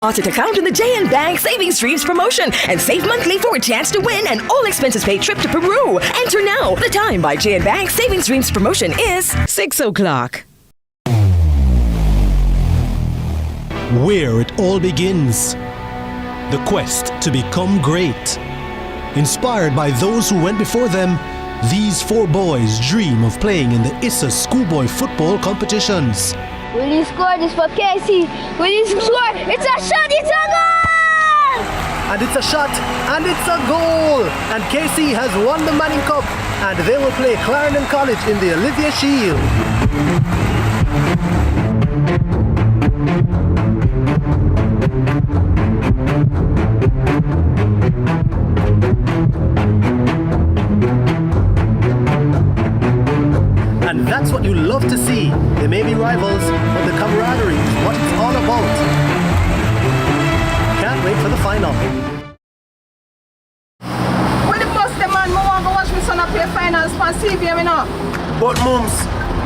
Deposit account in the JN Bank Savings Streams promotion and save monthly for a chance to win an all-expenses paid trip to Peru. Enter now. The time by JN Bank Savings Streams promotion is 6 o'clock. Where it all begins. The quest to become great. Inspired by those who went before them, these four boys dream of playing in the ISSA schoolboy football competitions. Will you score this for Casey? Will you score? It's a shot, it's a goal! And it's a shot, and it's a goal! And Casey has won the Manning Cup, and they will play Clarendon College in the Olivia Shield. And that's what you love to see. They may be rivals, but the camaraderie is what it's all about. Can't wait for the final. When the bus the man, I want to watch my son up play finals on CVM, you know. But mums,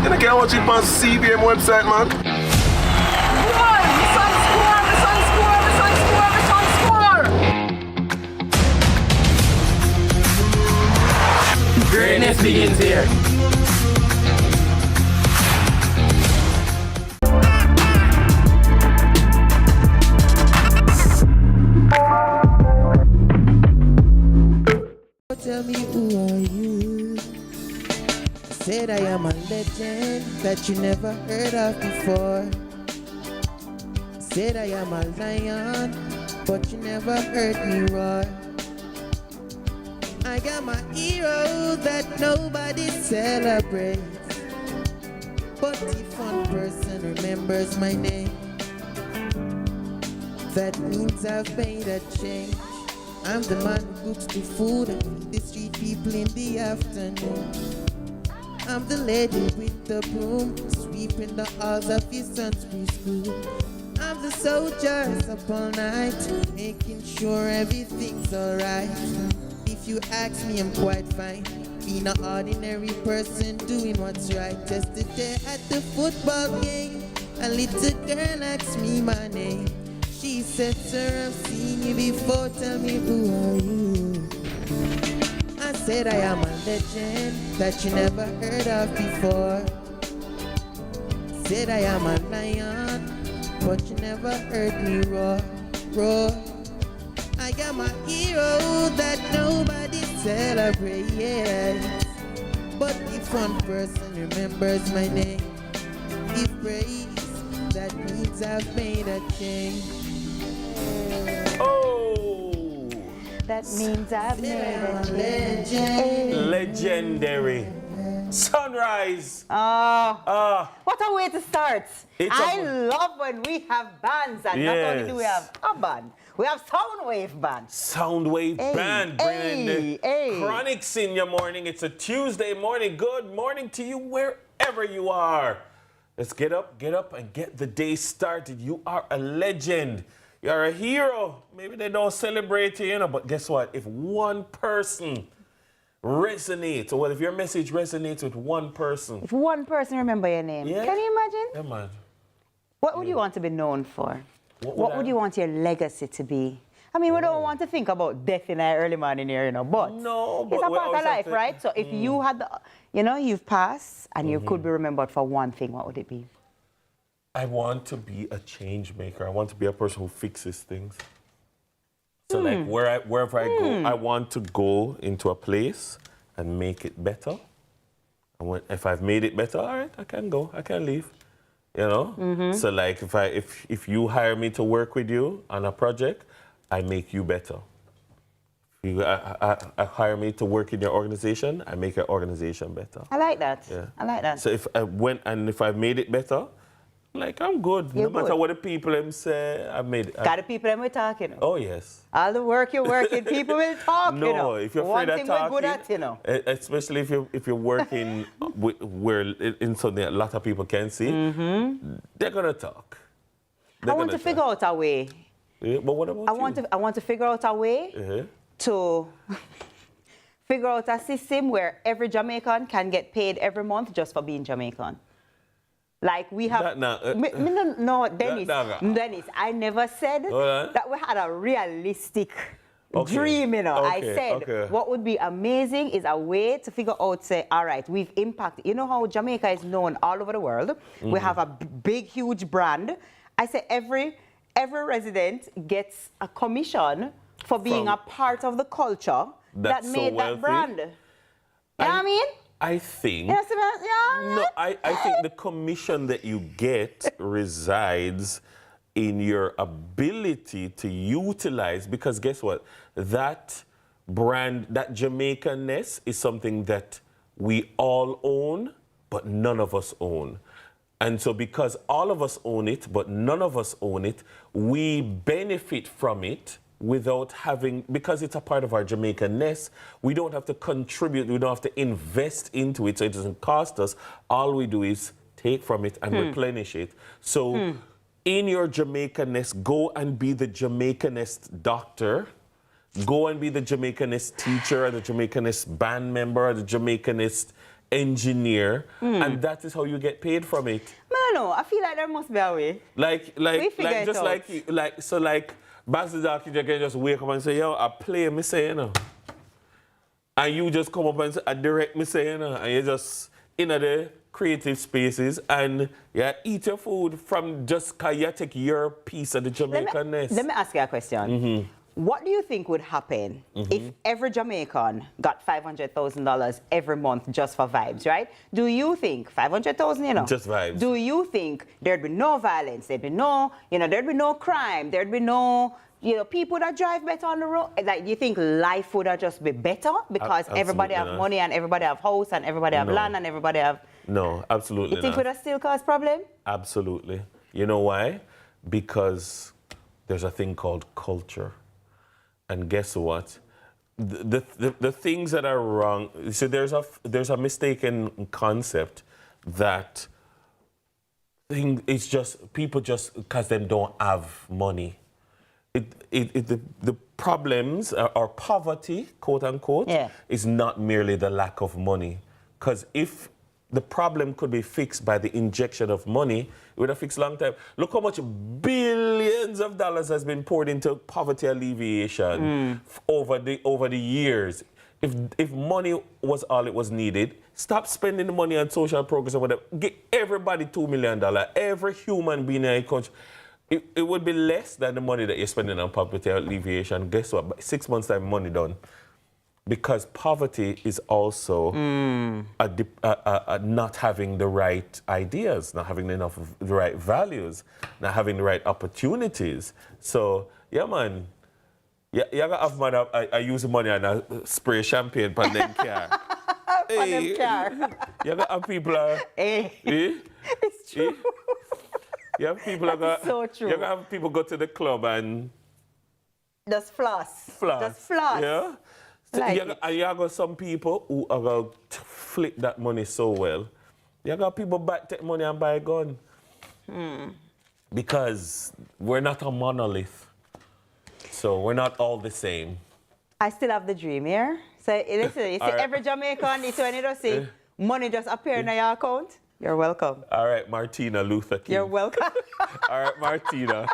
you can't watch it on CVM website, man. Come on, my son score, my son score, my son score, my son score. Greatness begins here. Tell me, who are you? Said I am a legend that you never heard of before. Said I am a lion, but you never heard me roar. I got my hero that nobody celebrates, but if one person remembers my name, that means I've made a change. I'm the man who cooks the food and feed the street people in the afternoon. I'm the lady with the broom, sweeping the halls of your son's preschool. I'm the soldiers up all night, making sure everything's alright. If you ask me, I'm quite fine, being an ordinary person doing what's right. Yesterday at the football game, a little girl asked me my name. She said, sir, I've seen you before, tell me, who are you? I said I am a legend that you never heard of before. Said I am a lion, but you never heard me roar, roar. I got my hero that nobody celebrates, but if one person remembers my name, give praise, that means I've made a change. Oh! That means I've made a legend. Legendary. Sunrise. What a way to start. I a- love when we have bands, and not only do we have a band, we have Soundwave band. Soundwave Hey, band bringing hey, the hey. Chronics in your morning. It's a Tuesday morning. Good morning to you wherever you are. Let's get up and get the day started. You are a legend. You're a hero. Maybe they don't celebrate you, but guess what? If one person resonates, or if your message resonates with one person. If one person remember your name, Yeah. can you imagine? Yeah, man. What would you want to be known for? What Would you want your legacy to be? I mean, we don't want to think about death in our early morning here, but No, but it's a we part always of have life, to- right? So if you had the, you've passed and you could be remembered for one thing, what would it be? I want to be a change maker. I want to be a person who fixes things. So like wherever I go, I want to go into a place and make it better. And if I've made it better, all right, I can go, I can leave. So like if you hire me to work with you on a project, I make you better. If you hire me to work in your organization, I make your organization better. I like that. Yeah. I like that. So if I've made it better, like I'm good. You're no matter good. what the people them say, I made it. Got the people that we're talking. Oh yes. All the work you're working, people will talk. No, if you're one afraid thing of we're talking, good at, especially if you're working where in something a lot of people can see, they're gonna talk. I want to figure out a way. Yeah, but what about you? I want to figure out a way to figure out a system where every Jamaican can get paid every month just for being Jamaican. Like we have. No, Dennis. Dennis, I never said that we had a realistic dream, you know. I said what would be amazing is a way to figure out, say, all right, we've impacted. You know how Jamaica is known all over the world. We have a big, huge brand. I say every resident gets a commission for being a part of the culture that made that brand. You know what I mean? I think. You know, no, I think the commission that you get resides in your ability to utilize, because guess what? That brand, that Jamaican-ness is something that we all own, but none of us own. And so because all of us own it, but none of us own it, we benefit from it without having, because it's a part of our Jamaican-ness, we don't have to contribute, we don't have to invest into it, so it doesn't cost us. All we do is take from it and replenish it. So in your Jamaican-ness, go and be the Jamaican-ness doctor, go and be the Jamaican-ness teacher, or the Jamaican-ness band member, or the Jamaican-ness engineer, and that is how you get paid from it. No, I feel like there must be a way. Back to the doctor, you can just wake up and say, yo, I play me say, you know. And you just come up and say, I direct me say, you know. And you just in the creative spaces and you eat your food from just because you take your piece of the Jamaican-ness. Let me ask you a question. What do you think would happen if every Jamaican got $500,000 every month just for vibes, right? Do you think, 500,000, you know? Just vibes. Do you think there'd be no violence, there'd be no, there'd be no crime, there'd be no, people that drive better on the road? Like, do you think life would have just be better because everybody have money and everybody have house and everybody have land and everybody have... No, absolutely You think would have still cause problem? Absolutely. You know why? Because there's a thing called culture. And guess what? The things that are wrong. So there's a mistaken concept that it's just people just because they don't have money. The problems or poverty, quote unquote, is not merely the lack of money. Because if the problem could be fixed by the injection of money, it would have fixed a long time. Look how much billions of dollars has been poured into poverty alleviation over the years. If money was all it was needed, stop spending the money on social progress or whatever. Get everybody $2 million. Every human being in a country. It would be less than the money that you're spending on poverty alleviation. Guess what? By 6 months' time, money done. Because poverty is also not having the right ideas, not having enough of the right values, not having the right opportunities. So, yeah, man. You gotta have money. I use the money and I spray champagne on them car. Hey. You gotta have people. It's true. You have people so true. You gotta have people go to the club and just floss. Just floss. Yeah. You got some people who are going to flip that money so well. You got people back take money and buy a gun. Because we're not a monolith. So we're not all the same. I still have the dream here. So listen, you see every Jamaican, it's when you just see money just appear in your account. You're welcome. All right, Martina Luther King. You're welcome. All right, Martina.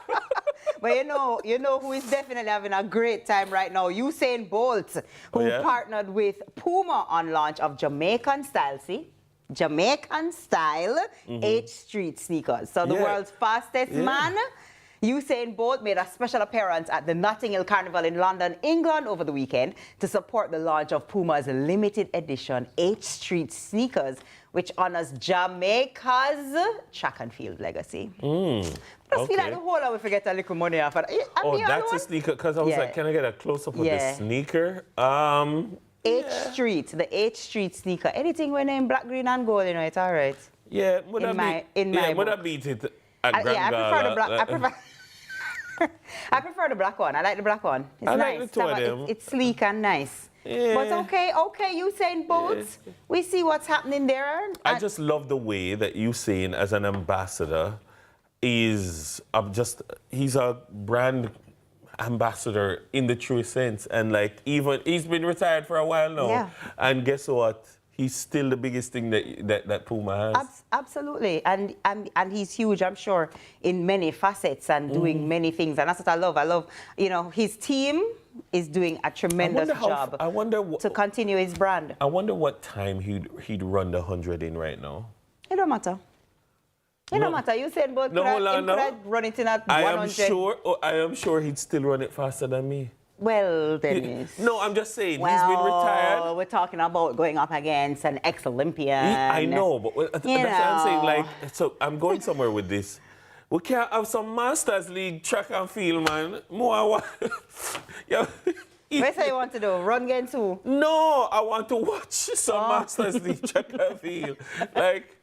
But you know who is definitely having a great time right now? Usain Bolt, who partnered with Puma on launch of Jamaican style, Jamaican style H Street sneakers. So the world's fastest man, Usain Bolt, made a special appearance at the Notting Hill Carnival in London, England over the weekend to support the launch of Puma's limited edition H Street sneakers, which honors Jamaica's track and field legacy. I just feel like the whole I will forget a little money off. That's a sneaker, because I was like, can I get a close-up of the sneaker? H Street, the H Street sneaker. Anything when in black, green, and gold, it's all right. Yeah, would I beat it at Grand I prefer the black. I prefer the black one. I like the black one. It's nice. like the two of them. It's sleek and nice. Yeah. But okay, Usain Bolt. We see what's happening there. I just love the way that Usain, as an ambassador, he's a brand ambassador in the true sense. And like, even he's been retired for a while now. And guess what? he's still the biggest thing that Puma has. Absolutely, and he's huge, I'm sure, in many facets and doing many things, and that's what I love. I love, his team is doing a tremendous job. I wonder to continue his brand. I wonder what time he'd run the 100 in right now. It don't matter. It don't matter. You said, but could I run it in at 100? I am sure he'd still run it faster than me. Well, Dennis. No, I'm just saying, he's been retired. We're talking about going up against an ex-Olympian. I know, but that's what I'm saying. Like, so I'm going somewhere with this. We can't have some Masters League track and field, man. More. What you want to do? Run against who? No, I want to watch some Masters League track and field. Like,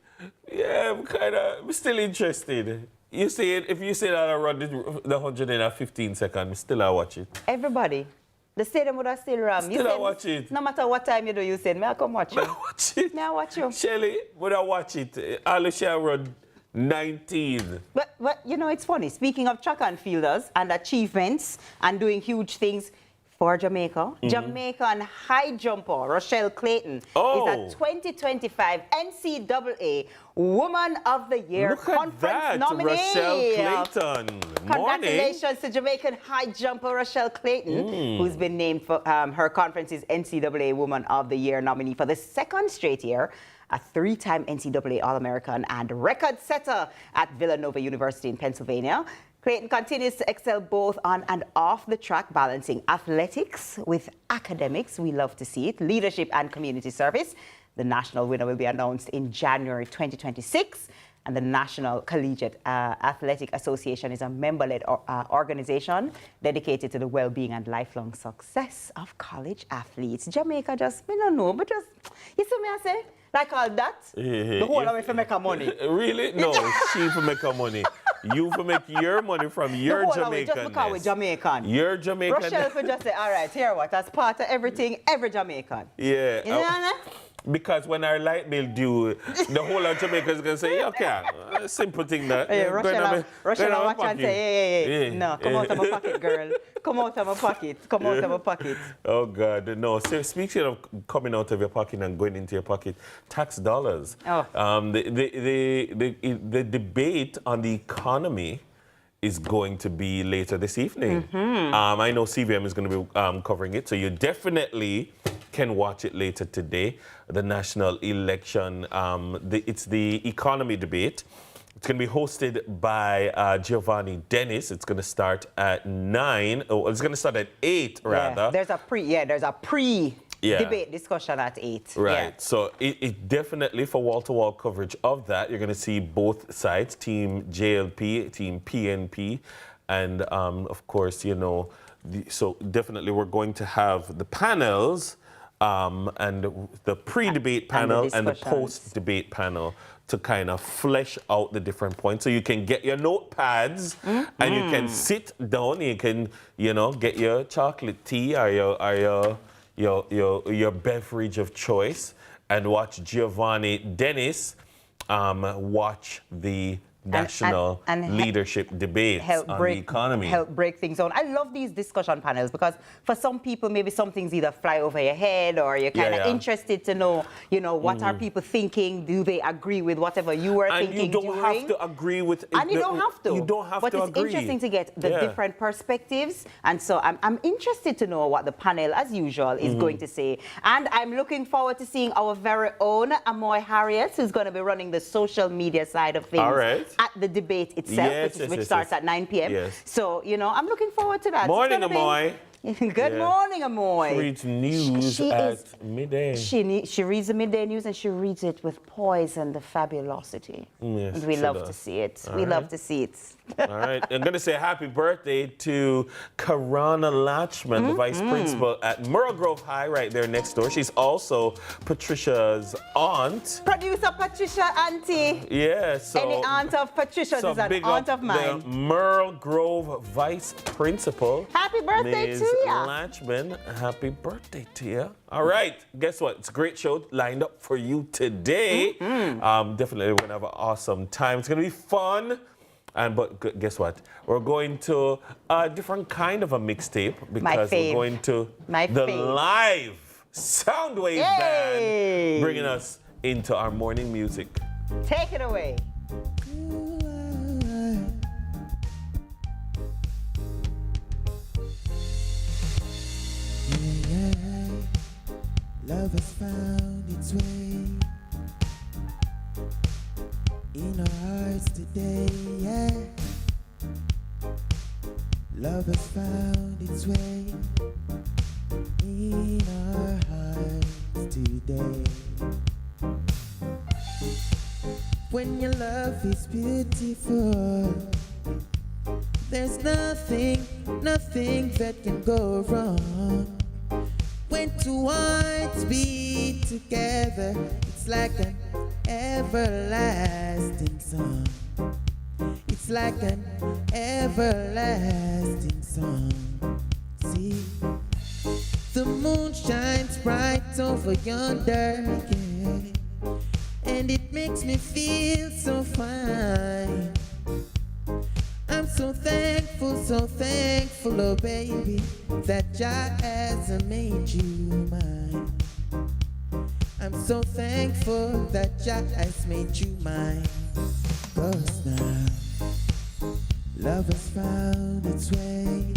yeah, I'm still interested. You say it, if you say that I run the 100 in 15 seconds, still I watch it. Everybody. The stadium would have still run. Still I watch it. No matter what time you do, you say, may I come watch you? May I watch it? May I watch you? Shelly, would I watch it? I'll share run 19. But, it's funny. Speaking of track and fielders and achievements and doing huge things for Jamaica, Jamaican high jumper Rochelle Clayton is a 2025 NCAA Woman of the Year Conference nominee. Rochelle Clayton. Congratulations to Jamaican high jumper Rochelle Clayton, who's been named for her conference's NCAA Woman of the Year nominee for the second straight year. A 3-time NCAA All-American and record setter at Villanova University in Pennsylvania. Clayton continues to excel both on and off the track, balancing athletics with academics. We love to see it. Leadership and community service. The national winner will be announced in January 2026. And the National Collegiate Athletic Association is a member-led organization dedicated to the well-being and lifelong success of college athletes. Jamaica just, I don't know, but just, you see me I say? Like all that, the whole of it for make her money. Really? No, she for make her money. You for make your money from your Jamaican. Just because we're Jamaican. Your Jamaican. Rochelle for just say, all right, here what, as part of everything, every Jamaican. Yeah. You know because when our light bill due, the whole of Jamaica is going to say, okay, simple thing that. Hey, Rochelle watch and say, hey, no, come out of my pocket, girl. Come out of my pocket. Come out of my pocket. Oh, God, no. So, speaking of coming out of your pocket and going into your pocket, tax dollars. The debate on the economy is going to be later this evening. I know CVM is going to be covering it, so you definitely can watch it later today. The national election, it's the economy debate. It's going to be hosted by Giovanni Dennis. It's going to start at 9. Oh, it's going to start at 8, rather. Yeah, there's a pre-debate discussion at 8. Right. Yeah. So it definitely, for wall-to-wall coverage of that, you're going to see both sides, Team JLP, Team PNP, and, of course, so definitely we're going to have the panels and the pre-debate panel and the post-debate panel to kind of flesh out the different points. So you can get your notepads and you can sit down, you can, get your chocolate tea or your beverage of choice and watch Giovanni Dennis watch the national leadership debates on the economy. Help break things down. I love these discussion panels because for some people, maybe some things either fly over your head or you're kind of interested to know, what are people thinking? Do they agree with whatever you were thinking? And you don't have to agree with it. And you don't have to. You don't have to agree. But it's interesting to get the different perspectives. And so I'm interested to know what the panel, as usual, is going to say. And I'm looking forward to seeing our very own Amoy Harriet, who's going to be running the social media side of things. All right. At the debate itself, which starts at 9 p.m. Yes. So, I'm looking forward to that. Morning, Amoy. Good morning, Amoy. She reads news at midday. She reads the midday news and she reads it with poise and the fabulosity. Yes, and we love to see it. We love to see it. All right. I'm going to say happy birthday to Karana Latchman, the vice principal at Merle Grove High, right there next door. She's also Patricia's aunt. Producer Patricia, auntie. Yeah. So any aunt of Patricia's is an aunt of mine. The Merle Grove vice principal. Happy birthday Ms. to you. Latchman, happy birthday to you. All right. Guess what? It's a great show lined up for you today. Definitely we're going to have an awesome time. It's going to be fun. But guess what? We're going to a different kind of a mixtape because we're going to the live Soundwave Hey. Band, bringing us into our morning music. Take it away. Love has found its way in our hearts today, yeah. Love has found its way in our hearts today. When your love is beautiful, there's nothing that can go wrong. When two hearts beat together, it's like an everlasting song. It's like an everlasting song. See, the moon shines bright over yonder, yeah, and it makes me feel so fine. I'm so thankful, oh baby, that Jah has made you mine. I'm so thankful that Jah has made you mine. 'Cause now love has found its way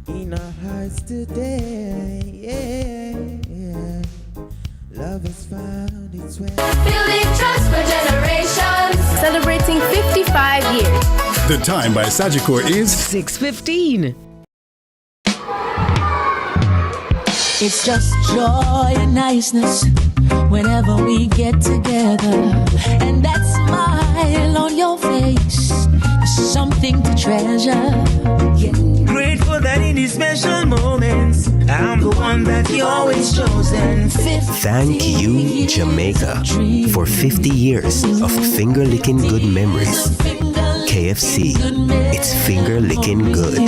in our hearts today, yeah. Love has found its way. Building trust for generations. Celebrating 55 years. The time by Sagicor is 6:15. It's just joy and niceness whenever we get together. And that smile on your face is something to treasure. Grateful that in these special moments, I'm the one that you always chosen. Thank you, Jamaica, for 50 years of finger-licking good memories. KFC, it's finger-licking good.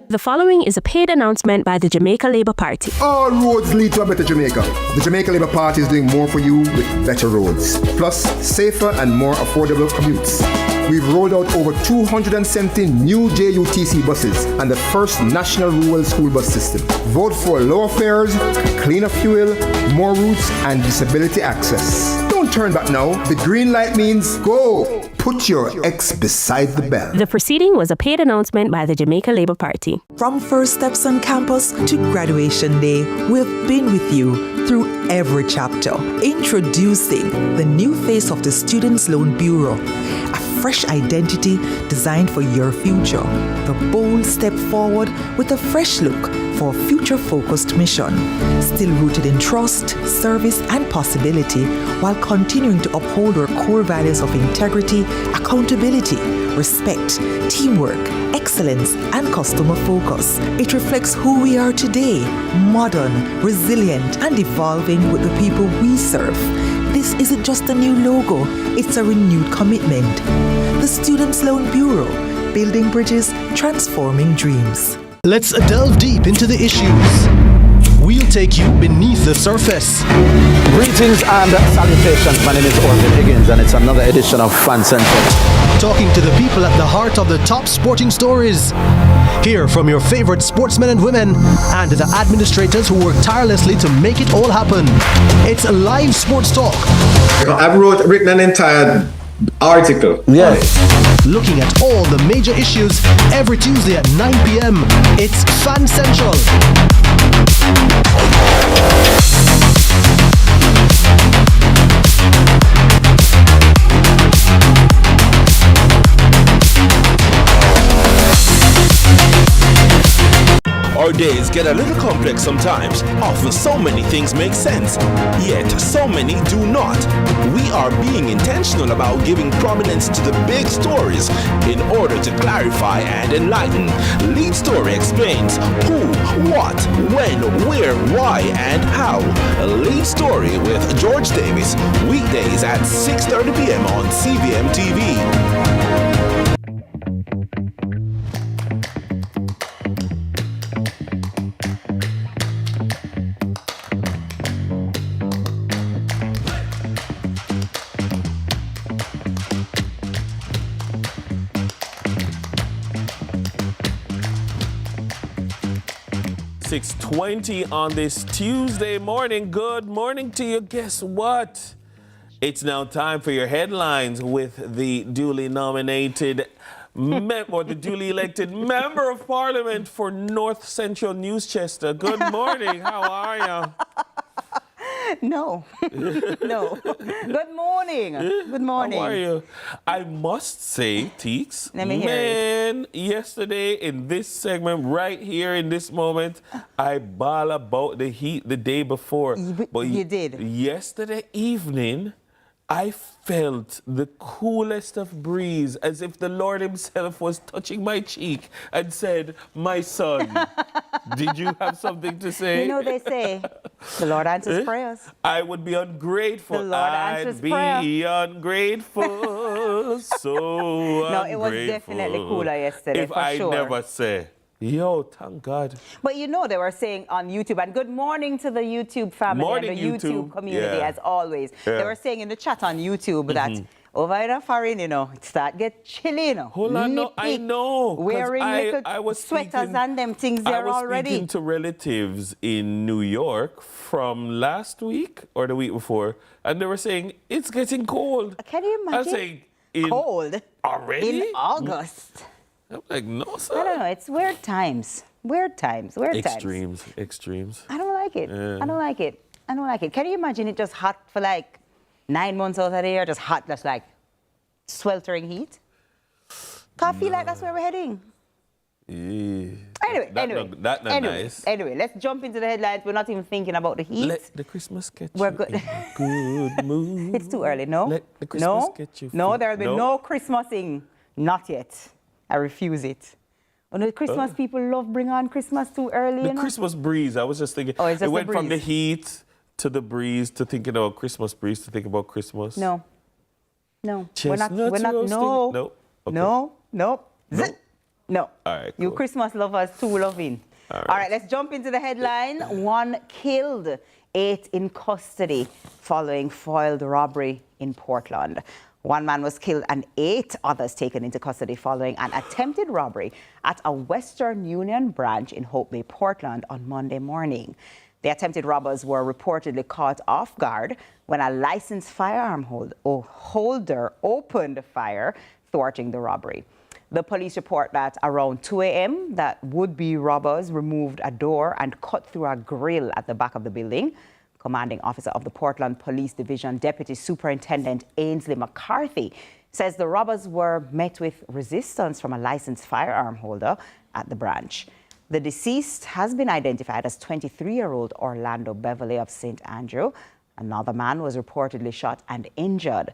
The following is a paid announcement by the Jamaica Labour Party. All roads lead to a better Jamaica. The Jamaica Labour Party is doing more for you with better roads, plus safer and more affordable commutes. We've rolled out over 270 new JUTC buses and the first national rural school bus system. Vote for lower fares, cleaner fuel, more routes, and disability access. Don't turn back now. The green light means go. Put your X beside the bell. The proceeding was a paid announcement by the Jamaica Labour Party. From first steps on campus to graduation day, we've been with you through every chapter. Introducing the new face of the Students' Loan Bureau. A fresh identity designed for your future. The bold step forward with a fresh look for a future-focused mission. Still rooted in trust, service, and possibility, while continuing to uphold our core values of integrity, accountability, respect, teamwork, excellence, and customer focus. It reflects who we are today, modern, resilient, and evolving with the people we serve. This isn't just a new logo, it's a renewed commitment. The Students' Loan Bureau, building bridges, transforming dreams. Let's delve deep into the issues. We'll take you beneath the surface. Greetings and salutations. My name is Orvin Higgins and it's another edition of Fan Central. Talking to the people at the heart of the top sporting stories. Hear from your favorite sportsmen and women and the administrators who work tirelessly to make it all happen. It's live sports talk. I've written an entire article. Yes. Looking at all the major issues every Tuesday at 9 p.m. It's Fan Central. Our days get a little complex sometimes. Often so many things make sense, yet so many do not. We are being intentional about giving prominence to the big stories in order to clarify and enlighten. Lead Story explains who, what, when, where, why, and how. Lead Story with George Davis, weekdays at 6:30 p.m. on CVM TV. 6:20 on this Tuesday morning. Good morning to you. Guess what? It's now time for your headlines with the duly nominated or the duly elected Member of Parliament for North Central Newschester. Good morning. How are you? No. No. Good morning. Good morning. How are you? I must say, Teeks, Let me hear man, yesterday in this segment, right here in this moment, I bawl about the heat the day before. But you did. Yesterday evening, I felt the coolest of breeze, as if the Lord himself was touching my cheek and said, my son, did you have something to say? You know, they say, the Lord answers prayers. I would be ungrateful. The Lord answers prayer. I'd be ungrateful. So No, it was definitely cooler yesterday, if for I sure. never say, yo, thank God. But you know, they were saying on YouTube, and good morning to the YouTube family Morning, and the YouTube community, yeah. as always. Yeah. They were saying in the chat on YouTube that over in the foreign, you know, it start get chilly, you know. Hold on, no, I know. 'cause Wearing I little was sweaters speaking- and them things there I was already. speaking to relatives in New York from last week or the week before, and they were saying, it's getting cold. Can you I was imagine? saying, Cold? already? In August? I'm like, no, sir. I don't know. It's weird times. Weird times. Weird times. Extremes. I don't like it. Yeah. I don't like it. I don't like it. Can you imagine it just hot for like 9 months out of the year? Just hot, just like sweltering heat? Can't feel like that's where we're heading. Yeah. Anyway, That's not nice. Anyway, let's jump into the headlines. We're not even thinking about the heat. Let the Christmas get We're you good. in a good mood. It's too early, no? Let the Christmas get you. No, there will be no Christmasing. Not yet. I refuse it. Oh, no, the Christmas people love bring on Christmas too early. The you know? Christmas breeze, I was just thinking. Oh, it's just it went the from the breeze. heat to the breeze to thinking about Christmas breeze to think about Christmas. No. No. Chestnuts we're not, roasting? no. No. Okay. No. No. No. All right. You Cool. Christmas lovers too loving. All right, let's jump into the headline. 1 killed, 8 in custody following foiled robbery in Portland. 1 man was killed and 8 others taken into custody following an attempted robbery at a Western Union branch in Hope Bay, Portland on Monday morning. The attempted robbers were reportedly caught off guard when a licensed firearm holder opened fire, thwarting the robbery. The police report that around 2 a.m. that would-be robbers removed a door and cut through a grill at the back of the building. Commanding officer of the Portland Police Division, Deputy Superintendent Ainsley McCarthy, says the robbers were met with resistance from a licensed firearm holder at the branch. The deceased has been identified as 23-year-old Orlando Beverly of St. Andrew. Another man was reportedly shot and injured.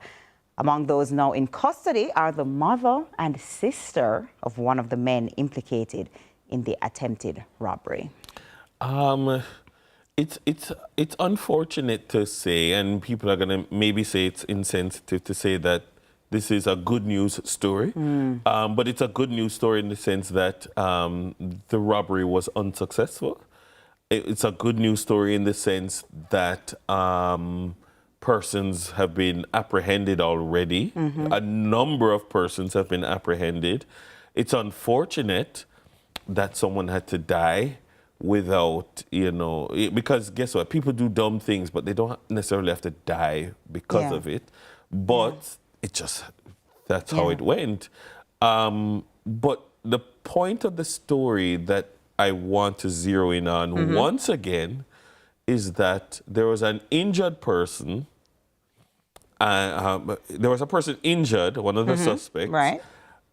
Among those now in custody are the mother and sister of one of the men implicated in the attempted robbery. It's unfortunate to say, and people are going to maybe say it's insensitive to say that this is a good news story. But it's a good news story in the sense that the robbery was unsuccessful. It's a good news story in the sense that persons have been apprehended already. A number of persons have been apprehended. It's unfortunate that someone had to die without, because guess what? People do dumb things, but they don't necessarily have to die because of it. But that's how it went. But the point of the story that I want to zero in on once again is that there was an injured person. There was a person injured, one of the suspects. Right.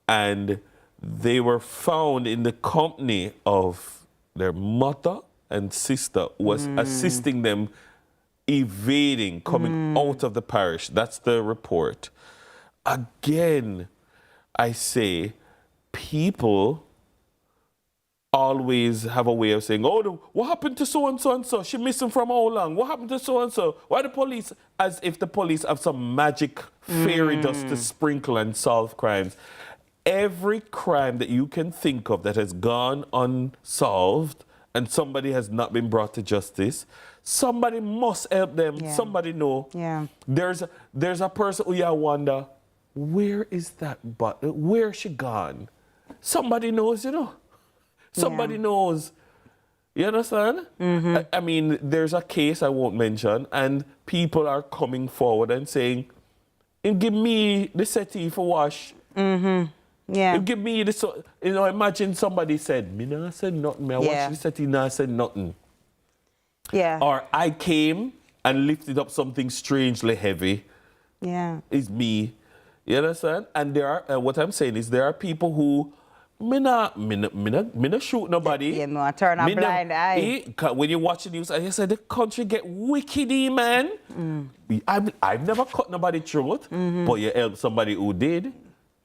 And they were found in the company of their mother and sister who was assisting them evading, coming out of the parish. That's the report. Again, I say, people always have a way of saying, oh, what happened to so-and-so and so? She missing from how long? What happened to so-and-so? Why the police? As if the police have some magic fairy dust to sprinkle and solve crimes. Every crime that you can think of that has gone unsolved and somebody has not been brought to justice, somebody must help them. Yeah. Somebody know. Yeah. There's a person who you wonder, where is that butler? Where's she gone? Somebody knows, Somebody knows. You understand? I mean, there's a case I won't mention, and people are coming forward and saying, give me the settee for wash. Yeah. Give me this. You know, imagine somebody said, me nah said nothing. I watched the settee, nah said nothing. Yeah. Or I came and lifted up something strangely heavy. Yeah. It's me. You understand? And there are, what I'm saying is there are people who, me not shoot nobody. You know, turn a blind eye. When you watch the news, and you say the country get wicked, man. I've never cut nobody throat, but you help somebody who did.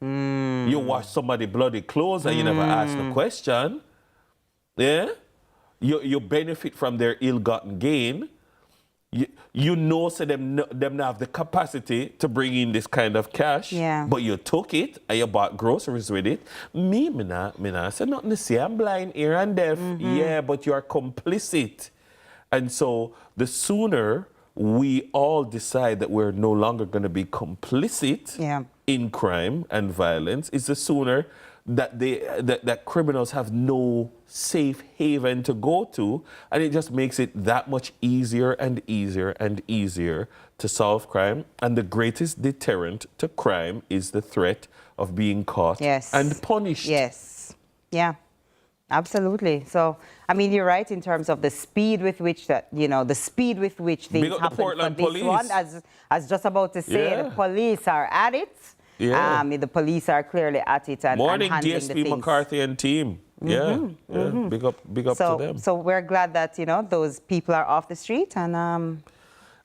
You wash somebody bloody clothes and you never ask the question. Yeah? You benefit from their ill-gotten gain. You know, so them not have the capacity to bring in this kind of cash, but you took it and you bought groceries with it. Me not say nothing to say. I'm blind, ear and deaf. Yeah, but you are complicit. And so the sooner we all decide that we're no longer going to be complicit in crime and violence, is the sooner that that criminals have no safe haven to go to, and it just makes it that much easier and easier and easier to solve crime. And the greatest deterrent to crime is the threat of being caught and punished. Yes. Yeah. Absolutely. So, I mean, you're right in terms of the speed with which things happen for this police. One. As just about to say, the police are at it. Yeah. The police are clearly at it and Morning, handling DSP the things. McCarthy and team. Big up to them. So we're glad that, those people are off the street and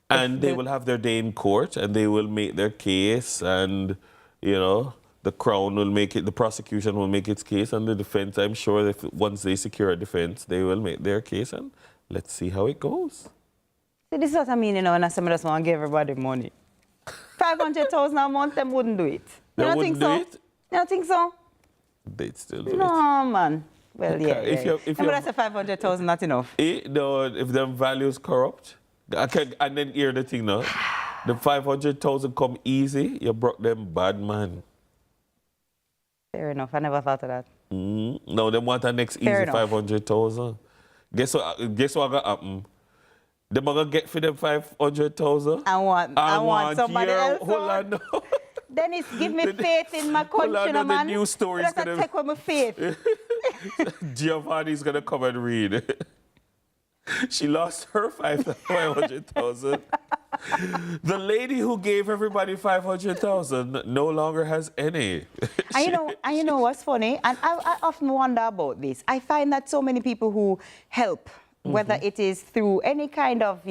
they will have their day in court and they will make their case, and the Crown will make it, the prosecution will make its case, and the defense, I'm sure that once they secure a defense, they will make their case, and let's see how it goes. See, this is what I mean, when somebody just want to give everybody money. 500,000 a month, them wouldn't do it. You don't think so? You don't think so? They'd still do it. No, man. Well, Okay, if but that's a 500,000 not enough. No, if them values corrupt, and then hear the thing now, the 500,000 come easy, you broke them bad, man. Fair enough. I never thought of that. No, they want the next easy 500,000. Guess what gonna happen? They're gonna get for them 500,000. I want somebody else. Hold on now. Dennis, give me faith in my country, man. The news story is gonna take away my faith. Giovanni's gonna come and read. She lost her 500,000. The lady who gave everybody 500,000 no longer has any. And you know what's funny? And I often wonder about this. I find that so many people who help, whether it is through any kind of,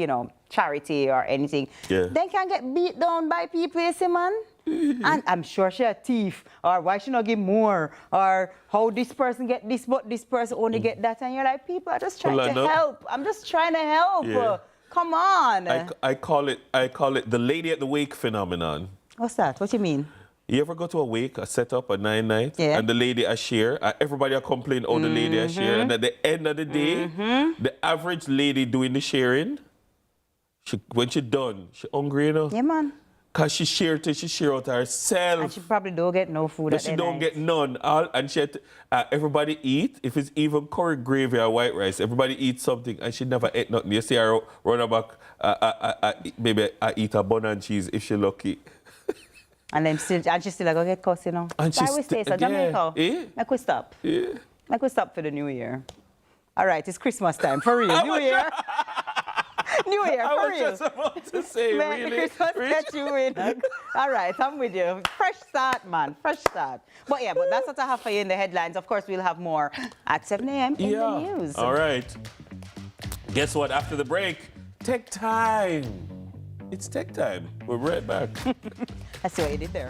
charity or anything, they can get beat down by people, you see, man. And I'm sure she's a thief, or why she not give more, or how this person get this, but this person only get that. And you're like, people are just trying to help. I'm just trying to help. Yeah. Come on. I call it the lady at the wake phenomenon. What's that? What you mean? You ever go to a wake, a setup, a 9-night, and the lady a share, everybody are complaining, the lady a share, and at the end of the day, the average lady doing the sharing, when she done, she hungry, Yeah, man. Because she share out herself. And she probably don't get no food at the She don't get none. And she everybody eat, if it's even curry gravy or white rice, everybody eat something, and she never ate nothing. You see her run back, maybe I eat a bun and cheese if she lucky. And she's still like, get cussed, And why we stay so Jamaica? Make we stop. Yeah. Make we stop for the new year. All right, it's Christmas time, for real. New year. New year, for real. I was just about to say, Merry Christmas, get you in. All right, I'm with you. Fresh start, man. Fresh start. But that's what I have for you in the headlines. Of course, we'll have more at 7 a.m. in the news. All right. Guess what? After the break, tech time. It's tech time. We're right back. I see what you did there.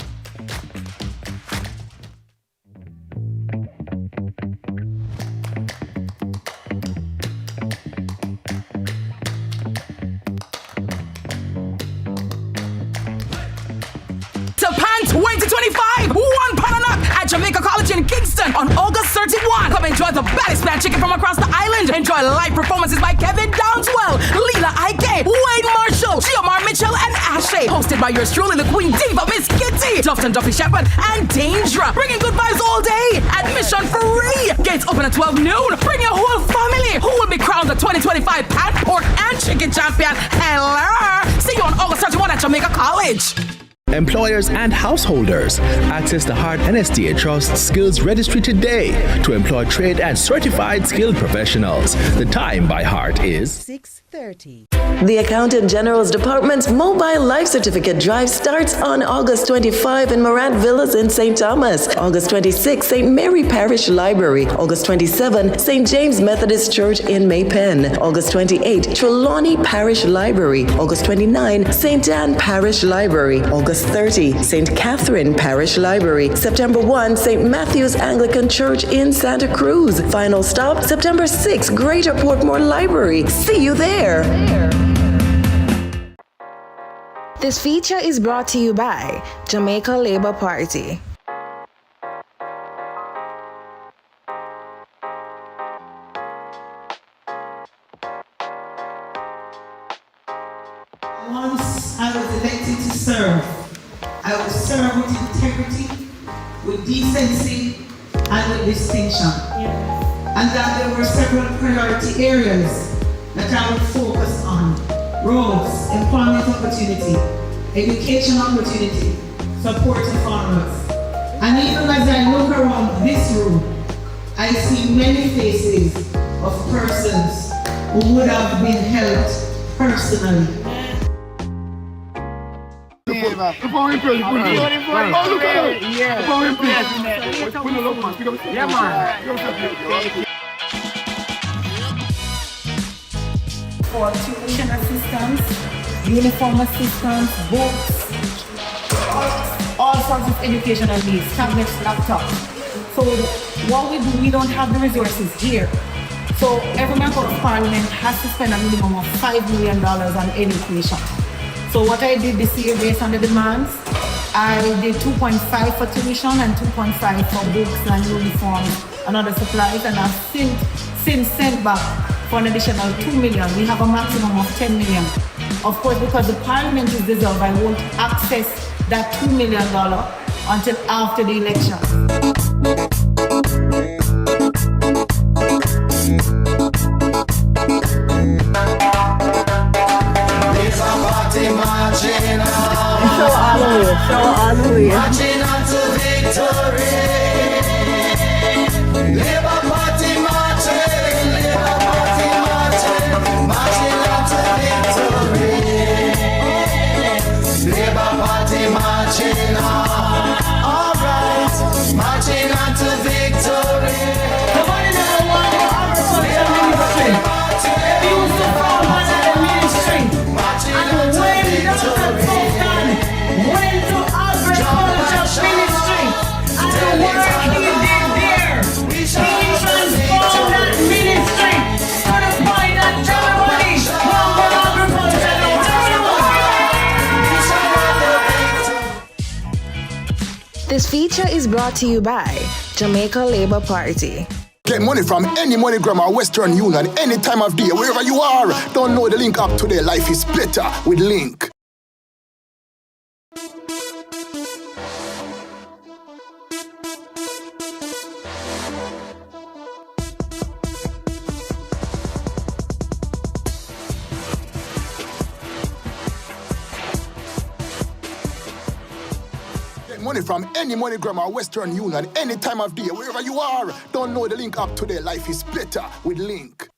Japan 2025, one pound a nut at Jamaica College in Kingston on August 31. Come enjoy the baddest man chicken from across the island. Enjoy live performances by Kevin Downswell, Leela Ike, Wade Marshall, Giomar Mitchell, and Ashay. Hosted by yours truly, the Queen Diva, Miss Kitty, Dufton Duffy Shepherd, and Dangerous. Bringing good vibes all day. Admission free. Gates open at 12 noon. Bring your whole family, who will be crowned 2025 pan, pork, and chicken champion. Hello! See you on August 31 at Jamaica College. Employers and householders, access the Hart NSTA Trust Skills Registry today to employ trained and certified skilled professionals. The time by Hart is 6:30. The Accountant General's Department's Mobile Life Certificate Drive starts on August 25 in Morant Villas in St. Thomas, August 26, St. Mary Parish Library, August 27, St. James Methodist Church in Maypen, August 28, Trelawney Parish Library, August 29, St. Anne Parish Library, August 30, St. Catherine Parish Library, September 1, St. Matthew's Anglican Church in Santa Cruz. Final stop, September 6, Greater Portmore Library. See you there. This feature is brought to you by Jamaica Labour Party. Once I was elected to serve, I will serve with integrity, with decency, and with distinction. And that there were several priority areas that I would focus on: roads, employment opportunity, education opportunity, support to farmers. And even as I look around this room, I see many faces of persons who would have been helped personally. For tuition assistance, uniform assistance, books, all sorts of educational needs, tablets, laptops. So what we do, we don't have the resources here. So every member of parliament has to spend a minimum of $5 million on education. So what I did this year, based on the demands, I did 2.5 for tuition and 2.5 for books and uniforms and other supplies, and I've since sent back for an additional 2 million. We have a maximum of 10 million. Of course, because the parliament is dissolved, I won't access that $2 million until after the election. Marching on to victory. Labour Party marching, Labour Party marching, marching on to victory. Labour Party marching on, alright, marching on to victory. Nobody never won the agriculture ministry. They used to fall under the ministry. And when Dr. Toftan went to agriculture ministry and the work he did there, he transformed that ministry to the point that everybody won agriculture. This feature is brought to you by Jamaica Labour Party. Get money from any MoneyGram or Western Union any time of day, wherever you are. Don't know the link up today. Life is better with Link. Money from any MoneyGram or Western Union any time of day, wherever you are. Don't know the link up today. Life is better with Link.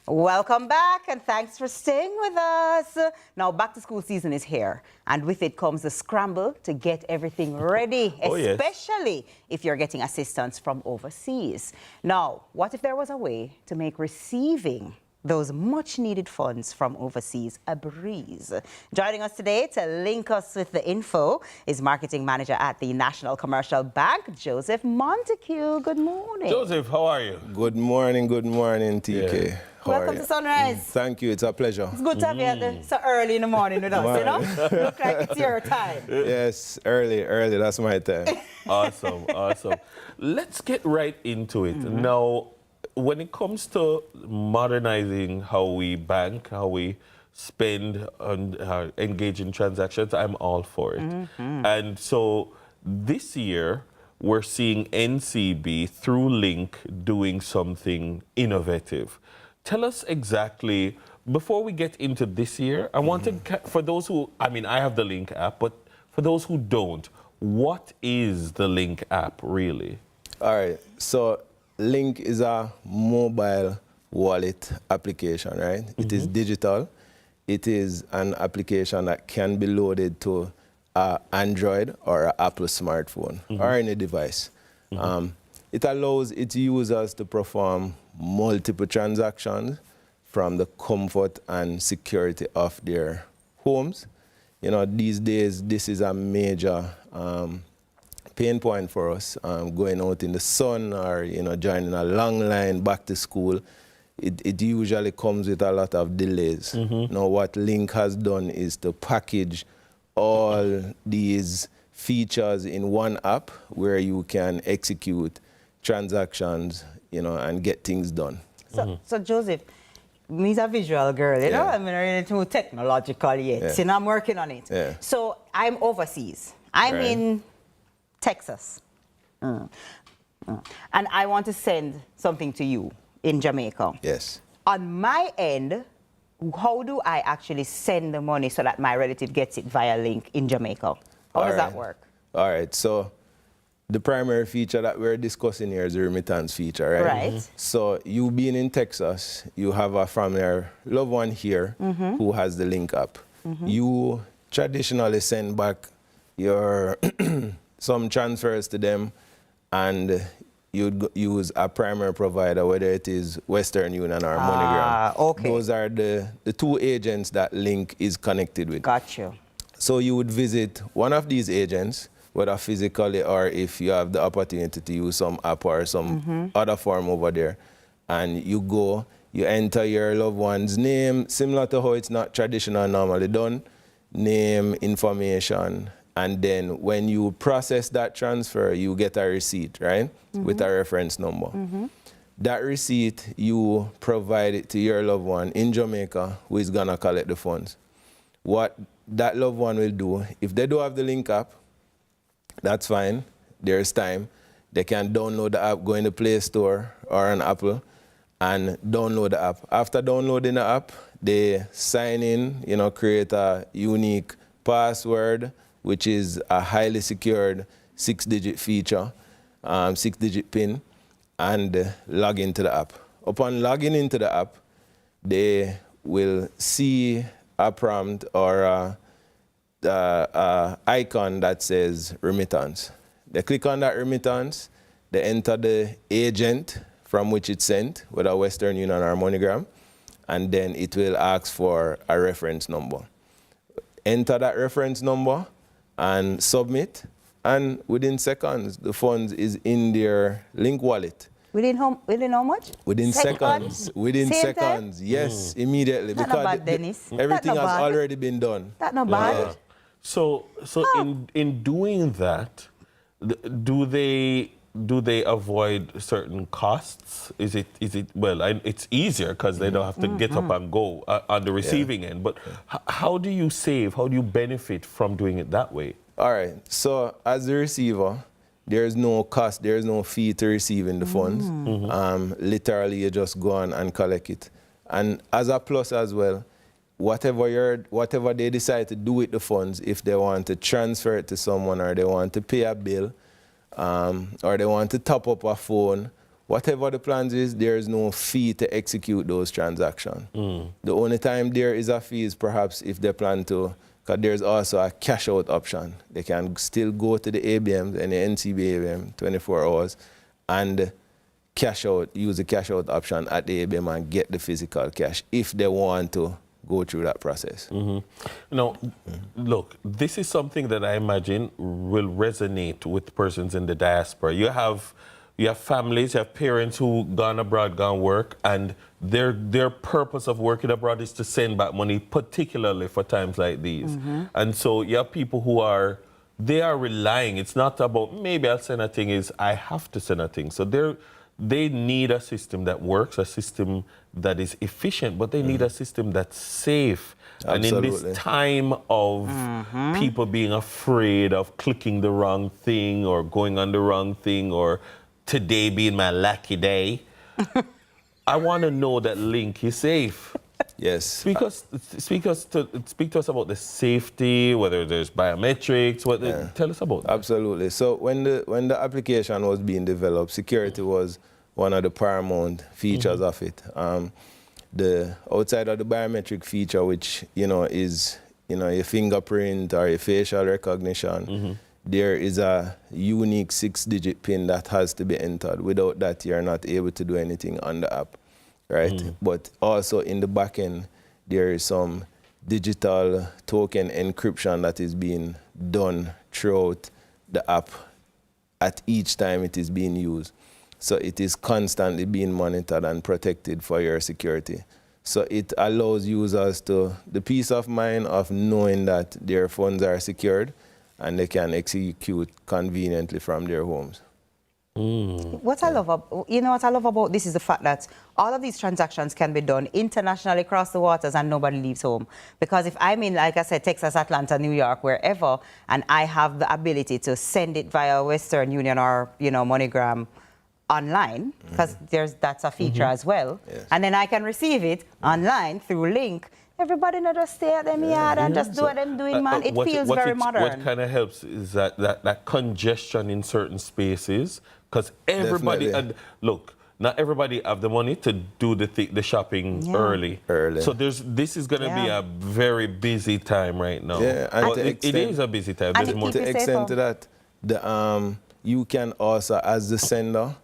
Welcome back, and thanks for staying with us. Now, back to school season is here, and with it comes the scramble to get everything ready, especially if you're getting assistance from overseas. Now, what if there was a way to make receiving those much-needed funds from overseas a breeze? Joining us today to link us with the info is Marketing Manager at the National Commercial Bank, Joseph Montague. Good morning. Joseph, how are you? Good morning, TK. Yeah. Welcome to Sunrise. Thank you, it's a pleasure. It's good to have you so early in the morning with us, you know? Look like it's your time. Yes, early, that's my time. Awesome. Let's get right into it. Now, when it comes to modernizing how we bank, how we spend and engage in transactions, I'm all for it. And so this year, we're seeing NCB through Link doing something innovative. Tell us exactly, before we get into this year, I want to, for those who, I mean, I have the Link app, but for those who don't, what is the Link app really? All right, so Link is a mobile wallet application, right? It is digital. It is an application that can be loaded to an Android or an Apple smartphone or any device. It allows its users to perform multiple transactions from the comfort and security of their homes. You know, these days, this is a major pain point for us, going out in the sun or, you know, joining a long line back to school. It usually comes with a lot of delays. Now, what Link has done is to package all these features in one app where you can execute transactions, you know, and get things done. So Joseph, me's a visual girl, you know? I'm not really too technological yet. You know, I'm working on it. So I'm overseas. I'm in Texas. And I want to send something to you in Jamaica. Yes. On my end, how do I actually send the money so that my relative gets it via Link in Jamaica? How does that work? All right, so the primary feature that we're discussing here is the remittance feature, right? Right. So you being in Texas, you have a family or loved one here who has the Link app. You traditionally send back your some transfers to them, and you'd use a primary provider, whether it is Western Union or MoneyGram. Okay. Those are the two agents that Link is connected with. Gotcha. So you would visit one of these agents, whether physically or if you have the opportunity to use some app or some other form over there, and you go, you enter your loved one's name, similar to how it's not traditional normally done, name, information, and then when you process that transfer, you get a receipt, right, with a reference number. That receipt, you provide it to your loved one in Jamaica who is gonna collect the funds. What that loved one will do, if they do have the Link app, that's fine, there's time. They can download the app, go in the Play Store or an Apple and download the app. After downloading the app, they sign in, you know, create a unique password, which is a highly secured 6-digit feature, 6-digit PIN, and log into the app. Upon logging into the app, they will see a prompt or a icon that says remittance. They click on that remittance, they enter the agent from which it's sent, whether Western Union or MoneyGram, and then it will ask for a reference number. Enter that reference number and submit, and within seconds, the funds is in their Link wallet. Within how much? Within seconds. Within Same seconds. time? Yes, immediately. That's not bad, Dennis. Everything has already been done. That's not bad. So in doing that, do they avoid certain costs? Is it well? It's easier because they don't have to get up and go on the receiving end. But how do you save? How do you benefit from doing it that way? All right. So as the receiver, there is no cost, there is no fee to receiving the funds. Literally, you just go on and collect it. And as a plus as well, whatever they decide to do with the funds, if they want to transfer it to someone or they want to pay a bill, or they want to top up a phone, whatever the plans is, there is no fee to execute those transactions. The only time there is a fee is perhaps if they plan to, because there's also a cash out option. They can still go to the ABMs and the NCB ABM 24 hours and cash out, use the cash out option at the ABM and get the physical cash if they want to go through that process. Now, look, this is something that I imagine will resonate with persons in the diaspora. You have families, you have parents who gone abroad, gone work, and their purpose of working abroad is to send back money, particularly for times like these. And so you have people who are relying. It's not about maybe I'll send a thing, is I have to send a thing. So they need a system that works, a system that is efficient, but they need a system that's safe. Absolutely. And in this time of people being afraid of clicking the wrong thing or going on the wrong thing or today being my lucky day, I want to know that link is safe. Yes. Speak to us about the safety, whether there's biometrics. Tell us about that. Absolutely. So when the application was being developed, security was one of the paramount features of it. The outside of the biometric feature, which is your fingerprint or your facial recognition, there is a unique 6-digit PIN that has to be entered. Without that, you're not able to do anything on the app. Right, but also in the back end, there is some digital token encryption that is being done throughout the app at each time it is being used. So it is constantly being monitored and protected for your security. So it allows users the peace of mind of knowing that their funds are secured and they can execute conveniently from their homes. What I love about this is the fact that all of these transactions can be done internationally across the waters and nobody leaves home. Because if I'm in, like I said, Texas, Atlanta, New York, wherever, and I have the ability to send it via Western Union or, MoneyGram online, because that's a feature as well, and then I can receive it online through link, everybody not just stay at them yard and just do what them doing, man. It feels very modern. What kind of helps is that congestion in certain spaces, because everybody, and look, not everybody have the money to do the shopping early. So this is going to be a very busy time right now. Yeah, and it is a busy time. And to extend to that, you can also, as the sender,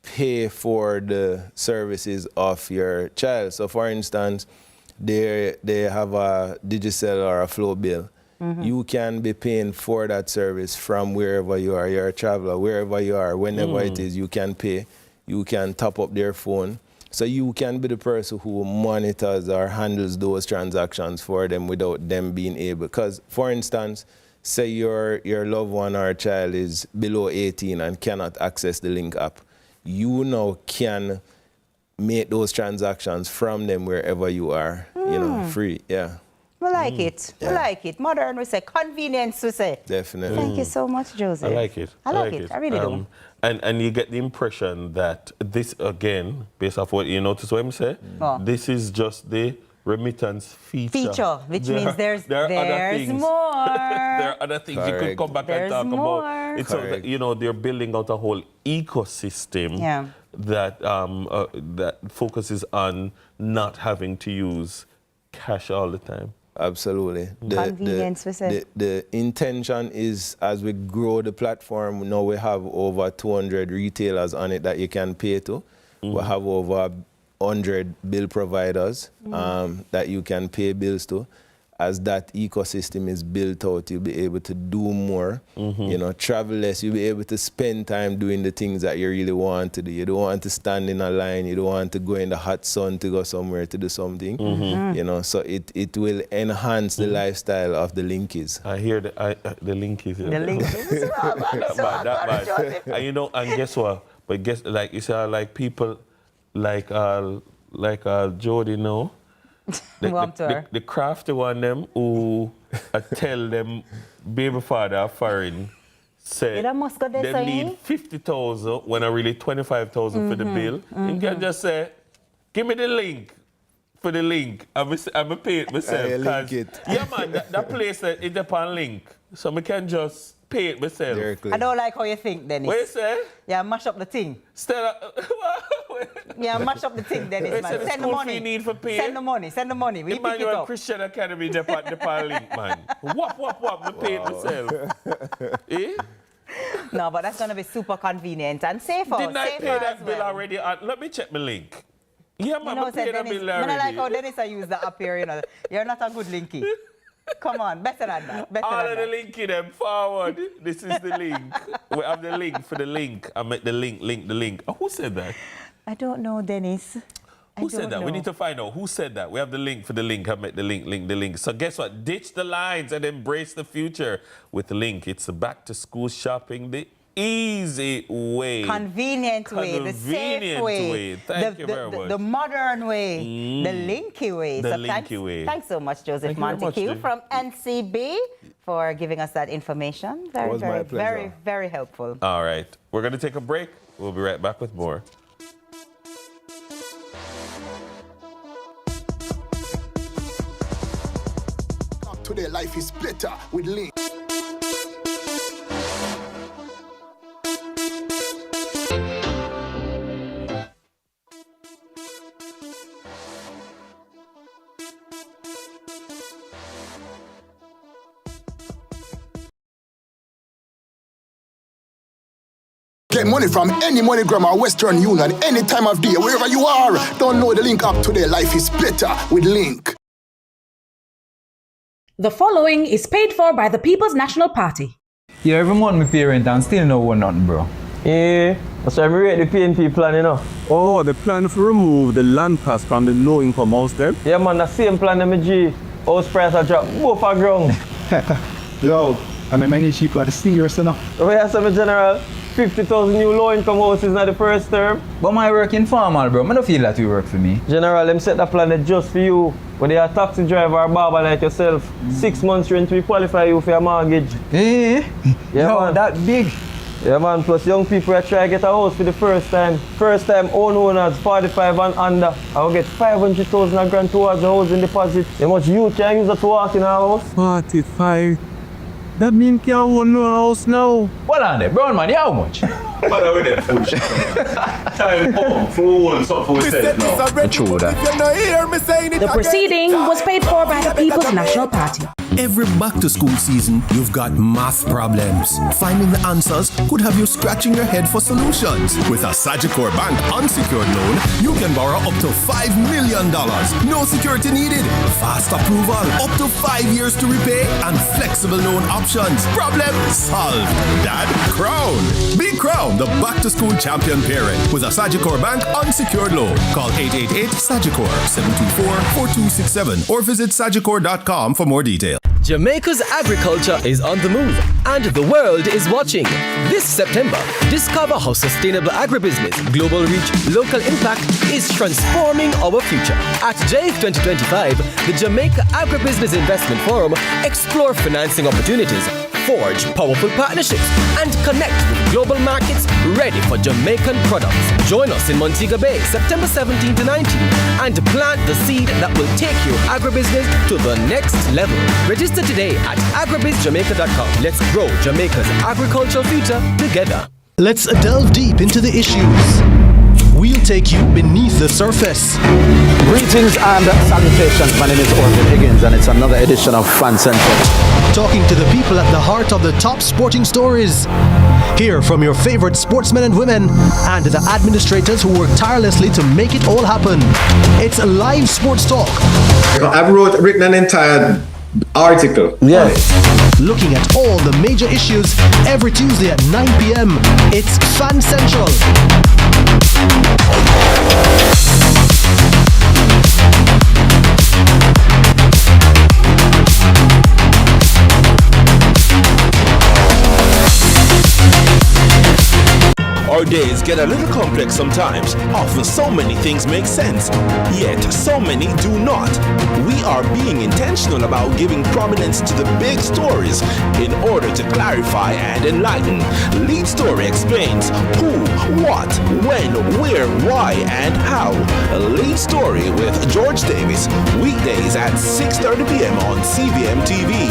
pay for the services of your child. So, for instance, they have a Digicel or a Flow bill. You can be paying for that service from wherever you are. You're a traveler, wherever you are, whenever it is, you can pay. You can top up their phone. So you can be the person who monitors or handles those transactions for them without them being able. Because, for instance, say your loved one or child is below 18 and cannot access the Link app. You now can make those transactions from them wherever you are, free. Yeah. We like it. We like it. Modern, we say. Convenience, we say. Definitely. Thank you so much, Joseph. I like it. I like it. I really do. And you get the impression that this, again, based off what you notice what I'm saying, this is just the remittance feature. Which means there's other things. More. There are other things you could come back and talk about. It's they're building out a whole ecosystem that focuses on not having to use cash all the time. Absolutely. Convenience, we say. The intention is, as we grow the platform, now we have over 200 retailers on it that you can pay to. We have over 100 bill providers that you can pay bills to. As that ecosystem is built out, you'll be able to do more, travel less. You'll be able to spend time doing the things that you really want to do. You don't want to stand in a line. You don't want to go in the hot sun to go somewhere to do something. So it will enhance the lifestyle of the Linkies. I hear the Linkies. The Linkies. And guess what? But like you say, like people like Jody now. The crafty one them who tell them baby father foreign say they need 50,000 when I really 25,000 for the bill. You can just say, give me the link for the link. I'm a pay it myself. Yeah man, that place is upon link. So I can just pay it myself. I don't like how you think, Dennis. What you say? Yeah, mash up the thing. Mash up the thing, Dennis, man. Send the money. Need for pay. Send the money. We pick it Emmanuel up. Christian Academy, the link, man. Whop, me pay it myself. Eh? No, but that's going to be super convenient and safer. Didn't I pay that bill already? Let me check my link. Yeah, man, I paid that bill already. I like how Dennis I use the app here, You're not a good linky. Come on, better than that. All of the linky them forward. This is the link. We have the link for the link. I make the link. Oh, who said that? I don't know, Dennis. Who said that? We need to find out who said that. We have the link for the link. I make the link. So guess what? Ditch the lines and embrace the future with the link. It's a back to school shopping. The easy way. Convenient way. The safe way. Thank you very much. The modern way. The linky way. The linky way. Thanks so much, Joseph Montague from NCB, for giving us that information. Very helpful. All right. We're going to take a break. We'll be right back with more. Today life is better with Link. Get money from any MoneyGram or Western Union any time of day, wherever you are. Download the Link app today. Life is better with Link. The following is paid for by the People's National Party. Yeah, every month my parent and still no one nothing, bro. Yeah, that's why I rate the PNP plan, you know. Oh, the plan to remove the land pass from the low-income house them? Yeah, man, the same plan that my G. House price are drop both are ground. Yo, I mean, many cheap like the seniors, you know. Oh, yeah, so my general, 50,000 new low-income houses not the first term. But my work informal, bro. I don't feel that you work for me. General, them set the plan just for you. When they are taxi driver or barber like yourself, 6 months rent will qualify you for your mortgage. Yeah, man. That big. Yeah, man. Plus young people are trying to get a house for the first time. First time own owners, 45 and under. I will get 500,000 grand towards the housing deposit. How much you can use that to walk in our house? 45. That means you own no house now. What on there, brown man? How much? What are we there for? Time home for one something we said now. True that. The proceeding was paid for by the People's National Party. Every back-to-school season, you've got math problems. Finding the answers could have you scratching your head for solutions. With a Sagicor Bank unsecured loan, you can borrow up to $5 million. No security needed. Fast approval, up to 5 years to repay, and flexible loan options. Problem solved. Dad, Crown. Be Crown, the back-to-school champion parent. With a Sagicor Bank unsecured loan. Call 888-SAGICOR 724-4267 or visit sagicor.com for more details. Jamaica's agriculture is on the move and the world is watching. This September, discover how sustainable agribusiness, global reach, local impact is transforming our future. At JAIF 2025, the Jamaica Agribusiness Investment Forum, explore financing opportunities, forge powerful partnerships, and connect with global markets ready for Jamaican products. Join us in Montego Bay, September 17 to 19, and plant the seed that will take your agribusiness to the next level. Register today at agribizjamaica.com. Let's grow Jamaica's agricultural future together. Let's delve deep into the issues. We'll take you beneath the surface. Greetings and salutations. My name is Orville Higgins, and it's another edition of Fan Central. Talking to the people at the heart of the top sporting stories. Hear from your favorite sportsmen and women and the administrators who work tirelessly to make it all happen. It's live sports talk. I've written an entire article. Yes. Looking at all the major issues every Tuesday at 9 p.m. It's Fan Central. Our days get a little complex sometimes. Often so many things make sense, yet so many do not. We are being intentional about giving prominence to the big stories in order to clarify and enlighten. Lead Story explains who, what, when, where, why, and how. Lead Story with George Davis, weekdays at 6:30 p.m. on CVM TV.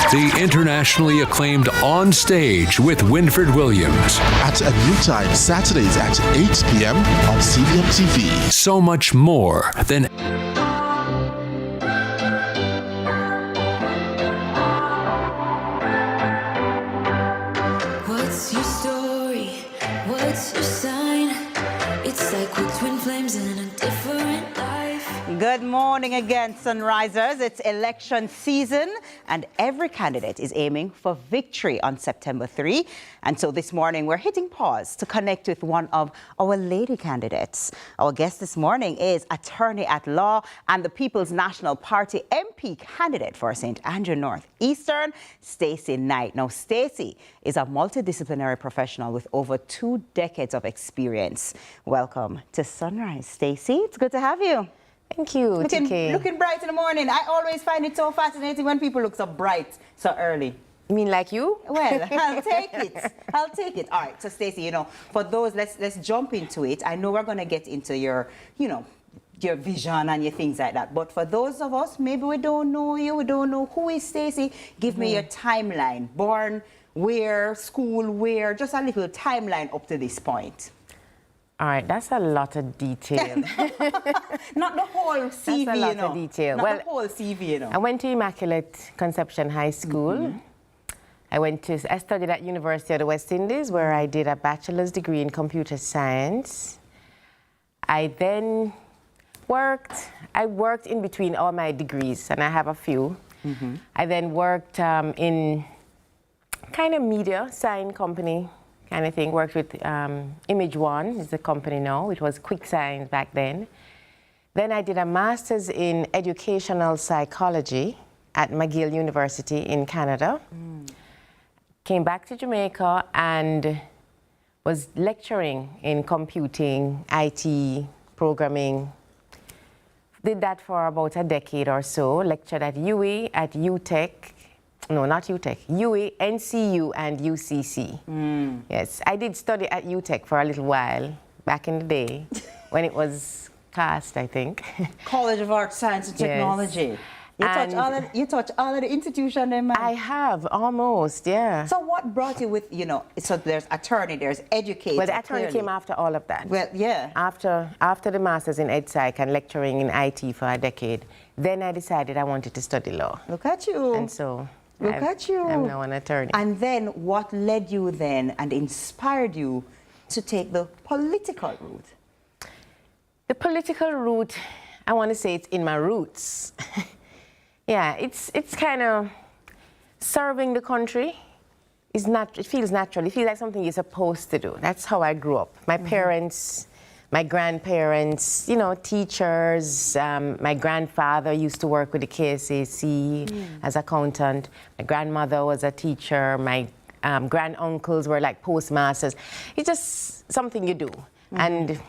The internationally acclaimed On Stage with Winfred Williams. At a new time, Saturdays at 8 p.m. on CVM TV. So much more than... What's your story? What's your sign? It's like we're twin flames in a different life. Good morning. morning again, Sunrisers. It's election season, and every candidate is aiming for victory on September 3. And so this morning, we're hitting pause to connect with one of our lady candidates. Our guest this morning is attorney at law and the People's National Party MP candidate for St. Andrew North Eastern, Stacey Knight. Now, Stacey is a multidisciplinary professional with over 2 decades of experience. Welcome to Sunrise, Stacey. It's good to have you. Thank you, looking bright in the morning. I always find it so fascinating when people look so bright so early. You mean like you? Well, I'll take it. I'll take it. All right. So, Stacey, you know, for those, let's jump into it. I know we're going to get into your, you know, your vision and your things like that. But for those of us, maybe we don't know you, we don't know who is Stacey. Give me your timeline. Born where, school where, just a little timeline up to this point. All right, that's a lot of detail. Not the whole CV, that's a lot you know. of detail. Not well, the whole CV, you know. I went to Immaculate Conception High School. I studied at University of the West Indies, where I did a bachelor's degree in computer science. I then I worked in between all my degrees, and I have a few. I then worked in kind of media, sign company kind of thing. Worked with Image One is the company now. It was Quick Signs back then. Then I did a master's in educational psychology at McGill University in Canada. Came back to Jamaica and was lecturing in computing, IT, programming. Did that for about a decade or so. Lectured at UWI, at UTech. No, not UTech. UWI, NCU, and UCC. Yes, I did study at UTech for a little while, back in the day, when it was cast, I think. College of Arts, Science and Technology. Yes. You touch all of the institution there, man. I have, almost, yeah. So what brought you with, you know, so there's attorney, there's educator. Well, the attorney came after all of that. Well, yeah. After the master's in Ed Psych and lecturing in IT for a decade, then I decided I wanted to study law. Look at you. And so Look at you. I'm now an attorney. And then what led you then and inspired you to take the political route? The political route, I want to say it's in my roots. Yeah, it's kind of serving the country. It feels natural. It feels like something you're supposed to do. That's how I grew up. My parents, my grandparents, you know, teachers. My grandfather used to work with the KSAC as accountant. My grandmother was a teacher. My granduncles were like postmasters. It's just something you do. And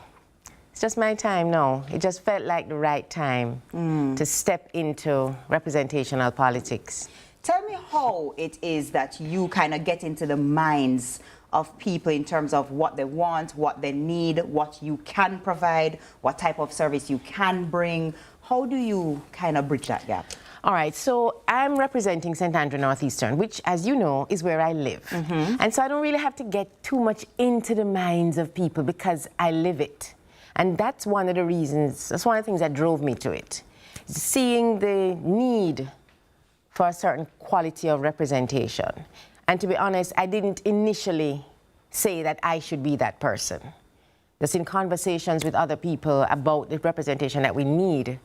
it's just my time now. It just felt like the right time to step into representational politics. Tell me how it is that you kind of get into the minds of people in terms of what they want, what they need, what you can provide, what type of service you can bring. How do you kind of bridge that gap? All right, so I'm representing St. Andrew North Eastern, which, as you know, is where I live. And so I don't really have to get too much into the minds of people because I live it. And that's one of the reasons, that's one of the things that drove me to it. Seeing the need for a certain quality of representation. And to be honest, I didn't initially say that I should be that person. Just in conversations with other people about the representation that we need.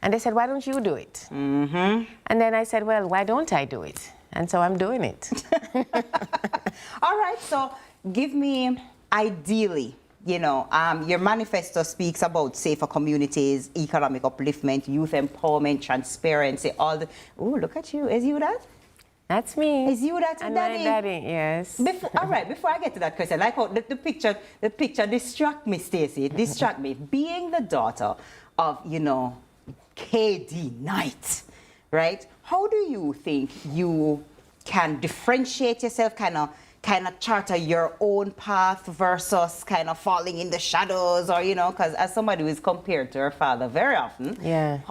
And they said, why don't you do it? And then I said, well, why don't I do it? And so I'm doing it. All right, so give me, ideally, you know, your manifesto speaks about safer communities, economic upliftment, youth empowerment, transparency, all the... Oh, look at you. Is you that? That's me. Is you that, and Daddy? My daddy, yes. All right, before I get to that question, like how the picture distract me, Stacey, distract me. Being the daughter of, you know, KD Knight, right? How do you think you can differentiate yourself, kind of charter your own path versus kind of falling in the shadows, or, you know, because as somebody who is compared to her father very often,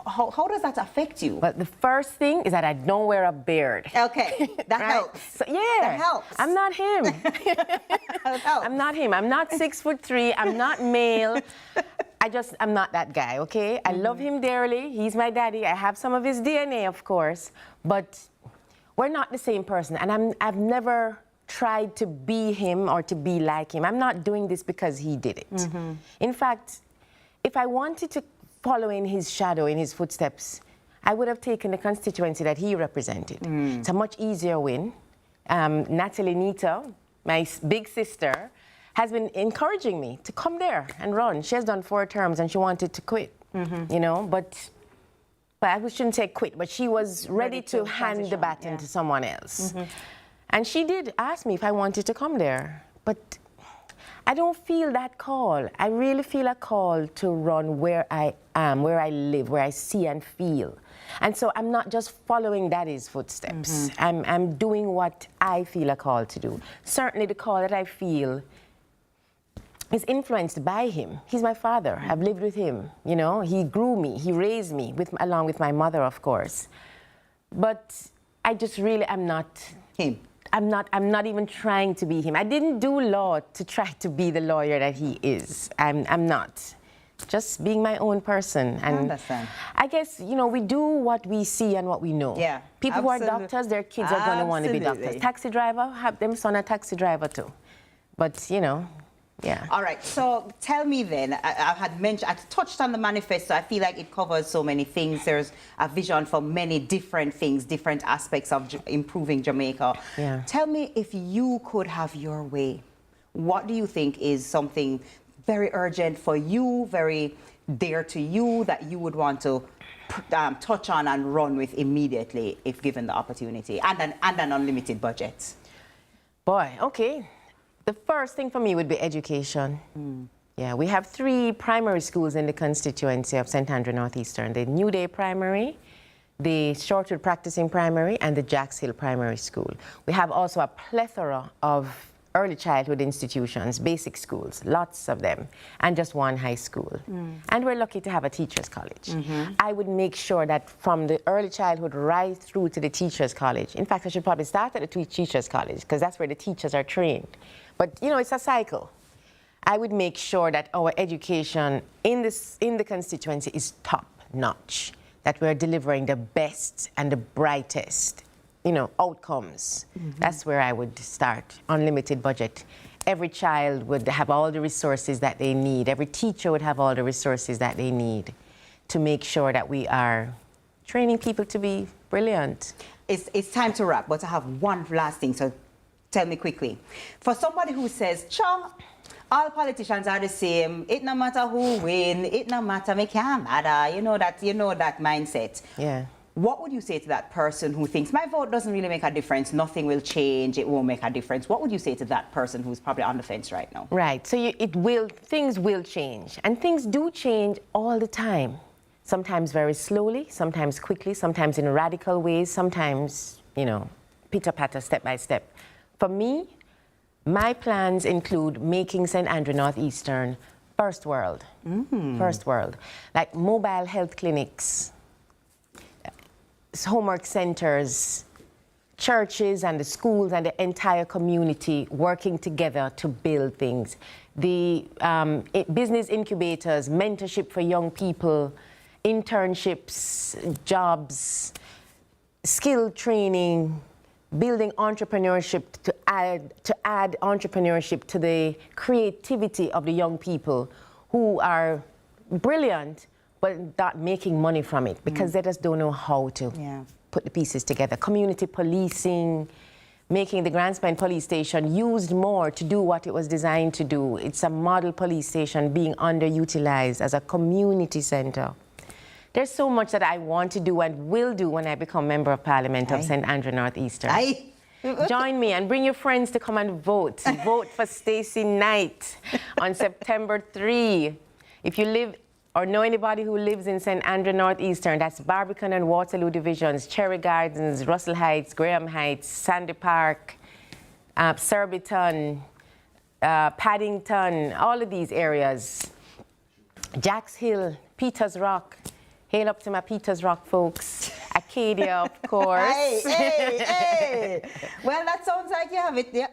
how does that affect you? Well, the first thing is that I don't wear a beard. Okay, that helps. So, yeah, that helps. I'm not him. That helps. I'm not him. I'm not 6'3". I'm not male. I'm not that guy, okay? I love him dearly. He's my daddy. I have some of his DNA, of course, but we're not the same person. And I've never tried to be him or to be like him. I'm not doing this because he did it. In fact, if I wanted to following his shadow in his footsteps, I would have taken the constituency that he represented. It's a much easier win. Natalie Nita, my big sister, has been encouraging me to come there and run. She has done 4 terms and she wanted to quit, you know, but I shouldn't say quit, but she was ready to hand the baton to someone else. And she did ask me if I wanted to come there, but I don't feel that call. I really feel a call to run where I am, where I live, where I see and feel. And so I'm not just following Daddy's footsteps. I'm doing what I feel a call to do. Certainly the call that I feel is influenced by him. He's my father. I've lived with him, you know. He grew me, he raised me, along with my mother, of course. But I just really am not him. I'm not even trying to be him. I didn't do law to try to be the lawyer that he is. I'm not. Just being my own person. And I understand. I guess, you know, we do what we see and what we know. Yeah. People who are doctors, their kids are going to want to be doctors. Taxi driver, have them son a taxi driver too. But, you know, yeah. All right, so tell me then, I touched on the manifesto. I feel like it covers so many things. There's a vision for many different things, different aspects of improving Jamaica. Yeah. Tell me, if you could have your way, what do you think is something very urgent for you, very dear to you, that you would want to touch on and run with immediately if given the opportunity, and an unlimited budget? Boy, okay. The first thing for me would be education. Yeah, we have 3 primary schools in the constituency of St. Andrew Northeastern. The New Day Primary, the Shortwood Practicing Primary, and the Jacks Hill Primary School. We have also a plethora of early childhood institutions, basic schools, lots of them, and just 1 high school. And we're lucky to have a teacher's college. I would make sure that from the early childhood right through to the teacher's college. In fact, I should probably start at the teacher's college, because that's where the teachers are trained. But, you know, it's a cycle. I would make sure that our education in the constituency is top-notch, that we're delivering the best and the brightest, you know, outcomes. That's where I would start. Unlimited budget. Every child would have all the resources that they need. Every teacher would have all the resources that they need to make sure that we are training people to be brilliant. It's time to wrap, but I have one last thing, so tell me quickly. For somebody who says, "Cha, all politicians are the same. It no matter who win. It no matter, me can't matter." You know that mindset. Yeah. What would you say to that person who thinks my vote doesn't really make a difference, nothing will change, it won't make a difference? What would you say to that person who's probably on the fence right now? Right. So things will change, and things do change all the time. Sometimes very slowly, sometimes quickly, sometimes in radical ways, sometimes, you know, pitter-patter, step by step. For me, my plans include making St. Andrew Northeastern first world. First world. Like mobile health clinics, homework centers, churches and the schools and the entire community working together to build things. The business incubators, mentorship for young people, internships, jobs, skill training, building entrepreneurship to add entrepreneurship to the creativity of the young people who are brilliant but not making money from it because they just don't know how to put the pieces together. Community policing, making the Grand Spine police station used more to do what it was designed to do. It's a model police station being underutilized as a community center. There's so much that I want to do and will do when I become Member of Parliament of St. Andrew Northeastern. Join me and bring your friends to come and vote. Vote for Stacey Knight on September 3. If you live or know anybody who lives in St. Andrew Northeastern, that's Barbican and Waterloo divisions, Cherry Gardens, Russell Heights, Graham Heights, Sandy Park, Surbiton, Paddington, all of these areas. Jacks Hill, Peters Rock. Hail up to my Peters Rock folks. Acadia, of course. Hey. Well, that sounds like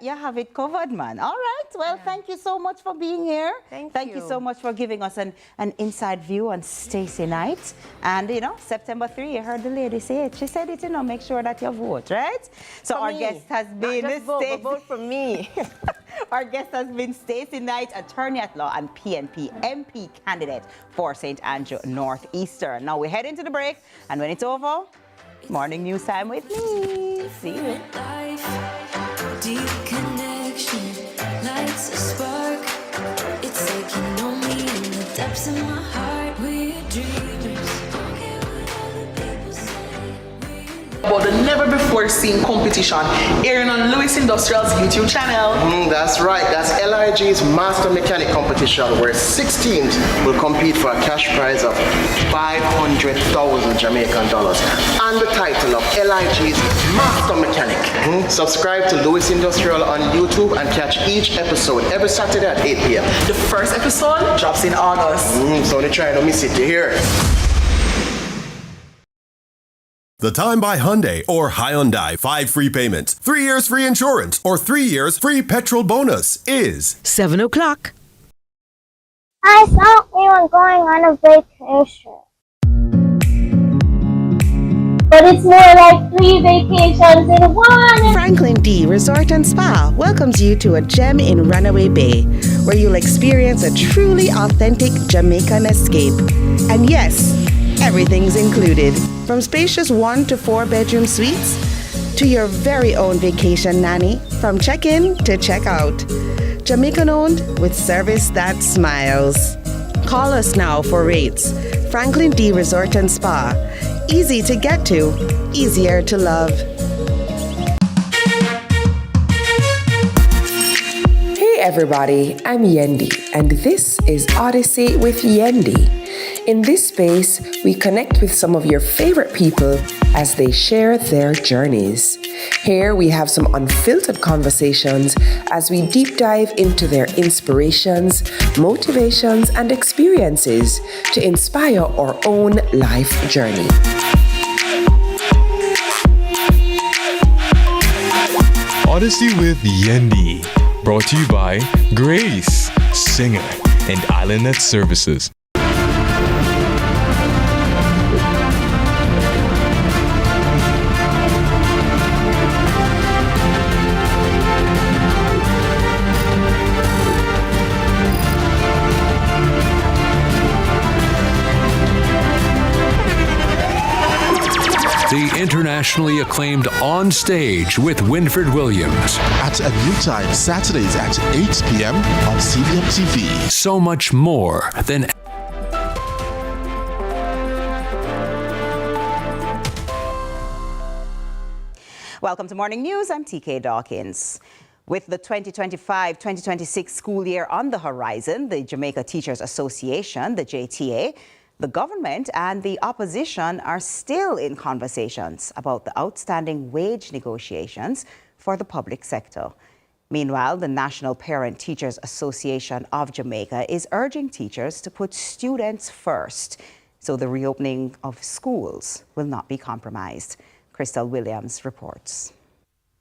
you have it covered, man. All right. Well, thank you so much for being here. Thank you so much for giving us an inside view on Stacey Knight. And, you know, September 3, you heard the lady say it. She said it, you know, make sure that you vote, right? So our guest has been vote for me. Our guest has been Stacey Knight, attorney at law and PNP MP candidate for St. Andrew Northeastern. Now we head into the break, and when it's over, morning news time with me. See you. Deep connection lights a spark. It's like you know me in the depths of my heart. We're dreamers. About the never-before-seen competition airing on Lewis Industrial's YouTube channel. That's right, that's LIG's Master Mechanic competition, where 6 teams will compete for a cash prize of 500,000 Jamaican dollars and the title of LIG's Master Mechanic. Subscribe to Lewis Industrial on YouTube and catch each episode every Saturday at 8 p.m. The first episode drops in August. So don't try to miss it, you hear? The Time by Hyundai or Hyundai 5 free payments, 3 years free insurance, or 3 years free petrol bonus is 7 o'clock. I saw anyone going on a vacation. But it's more like 3 vacations in one. Franklin D Resort and Spa welcomes you to a gem in Runaway Bay, where you'll experience a truly authentic Jamaican escape. And yes, everything's included, from spacious 1 to 4 bedroom suites to your very own vacation nanny, from check-in to check-out. Jamaican owned with service that smiles. Call us now for rates. Franklin D Resort and Spa. Easy to get to, easier to love. Hey everybody, I'm Yendi, and this is Odyssey with Yendi. In this space, we connect with some of your favorite people as they share their journeys. Here we have some unfiltered conversations as we deep dive into their inspirations, motivations, and experiences to inspire our own life journey. Odyssey with Yendi, brought to you by Grace, Singer, and Islandnet Services. The internationally acclaimed On Stage with Winfred Williams. At a new time, Saturdays at 8 p.m. on CVM TV. So much more than... Welcome to Morning News. I'm TK Dawkins. With the 2025-2026 school year on the horizon, the Jamaica Teachers Association, the JTA, the government and the opposition are still in conversations about the outstanding wage negotiations for the public sector. Meanwhile, the National Parent Teachers Association of Jamaica is urging teachers to put students first, so the reopening of schools will not be compromised. Crystal Williams reports.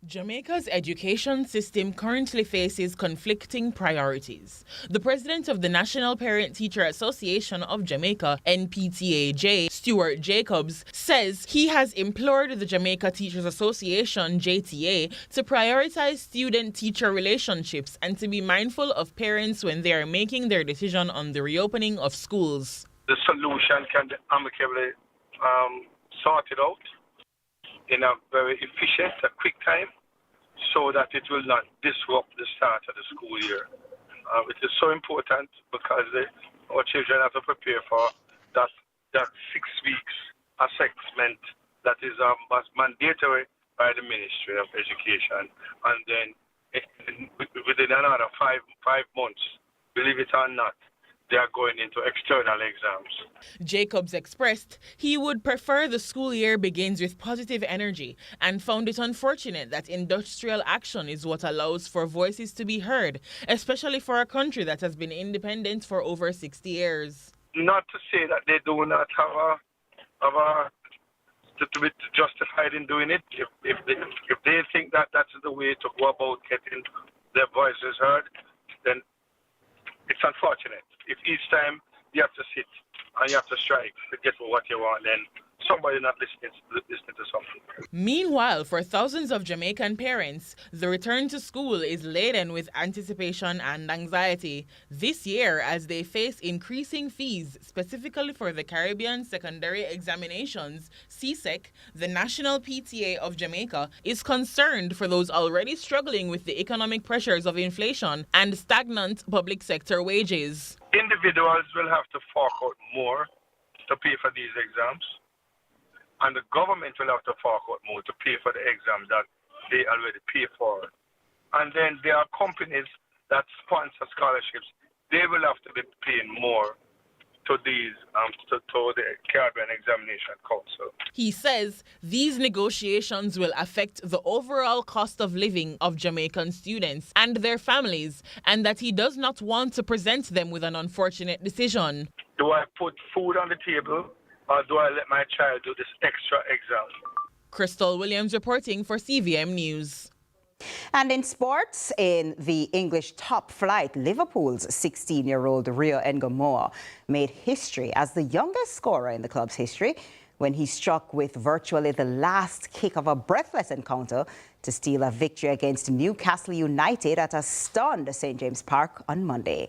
Jamaica's education system currently faces conflicting priorities. The president of the National Parent Teacher Association of Jamaica, NPTAJ, Stuart Jacobs, says he has implored the Jamaica Teachers Association, JTA, to prioritize student-teacher relationships and to be mindful of parents when they are making their decision on the reopening of schools. The solution can be amicably sorted out in a very efficient, a quick time, so that it will not disrupt the start of the school year. It is so important because our children have to prepare for that 6 weeks assessment that is mandatory by the Ministry of Education. And then within another five months, believe it or not, they are going into external exams. Jacobs expressed he would prefer the school year begins with positive energy and found it unfortunate that industrial action is what allows for voices to be heard, especially for a country that has been independent for over 60 years. Not to say that they do not to be justified in doing it. If they think that that's the way to go about getting their voices heard, then it's unfortunate. If each time you have to sit and you have to strike to get what you want, then somebody not listening to something. Meanwhile, for thousands of Jamaican parents, the return to school is laden with anticipation and anxiety this year as they face increasing fees, specifically for the Caribbean Secondary Examinations. CSEC, the National PTA of Jamaica, is concerned for those already struggling with the economic pressures of inflation and stagnant public sector wages. Individuals will have to fork out more to pay for these exams, and the government will have to fork out more to pay for the exams that they already pay for. And then there are companies that sponsor scholarships. They will have to be paying more to these to the Caribbean Examination Council. He says these negotiations will affect the overall cost of living of Jamaican students and their families, and that he does not want to present them with an unfortunate decision. Do I put food on the table, or do I let my child do this extra exam? Crystal Williams reporting for CVM News. And in sports, in the English top flight, Liverpool's 16-year-old Rio Ngomoa made history as the youngest scorer in the club's history when he struck with virtually the last kick of a breathless encounter to steal a victory against Newcastle United at a stunned St. James Park on Monday.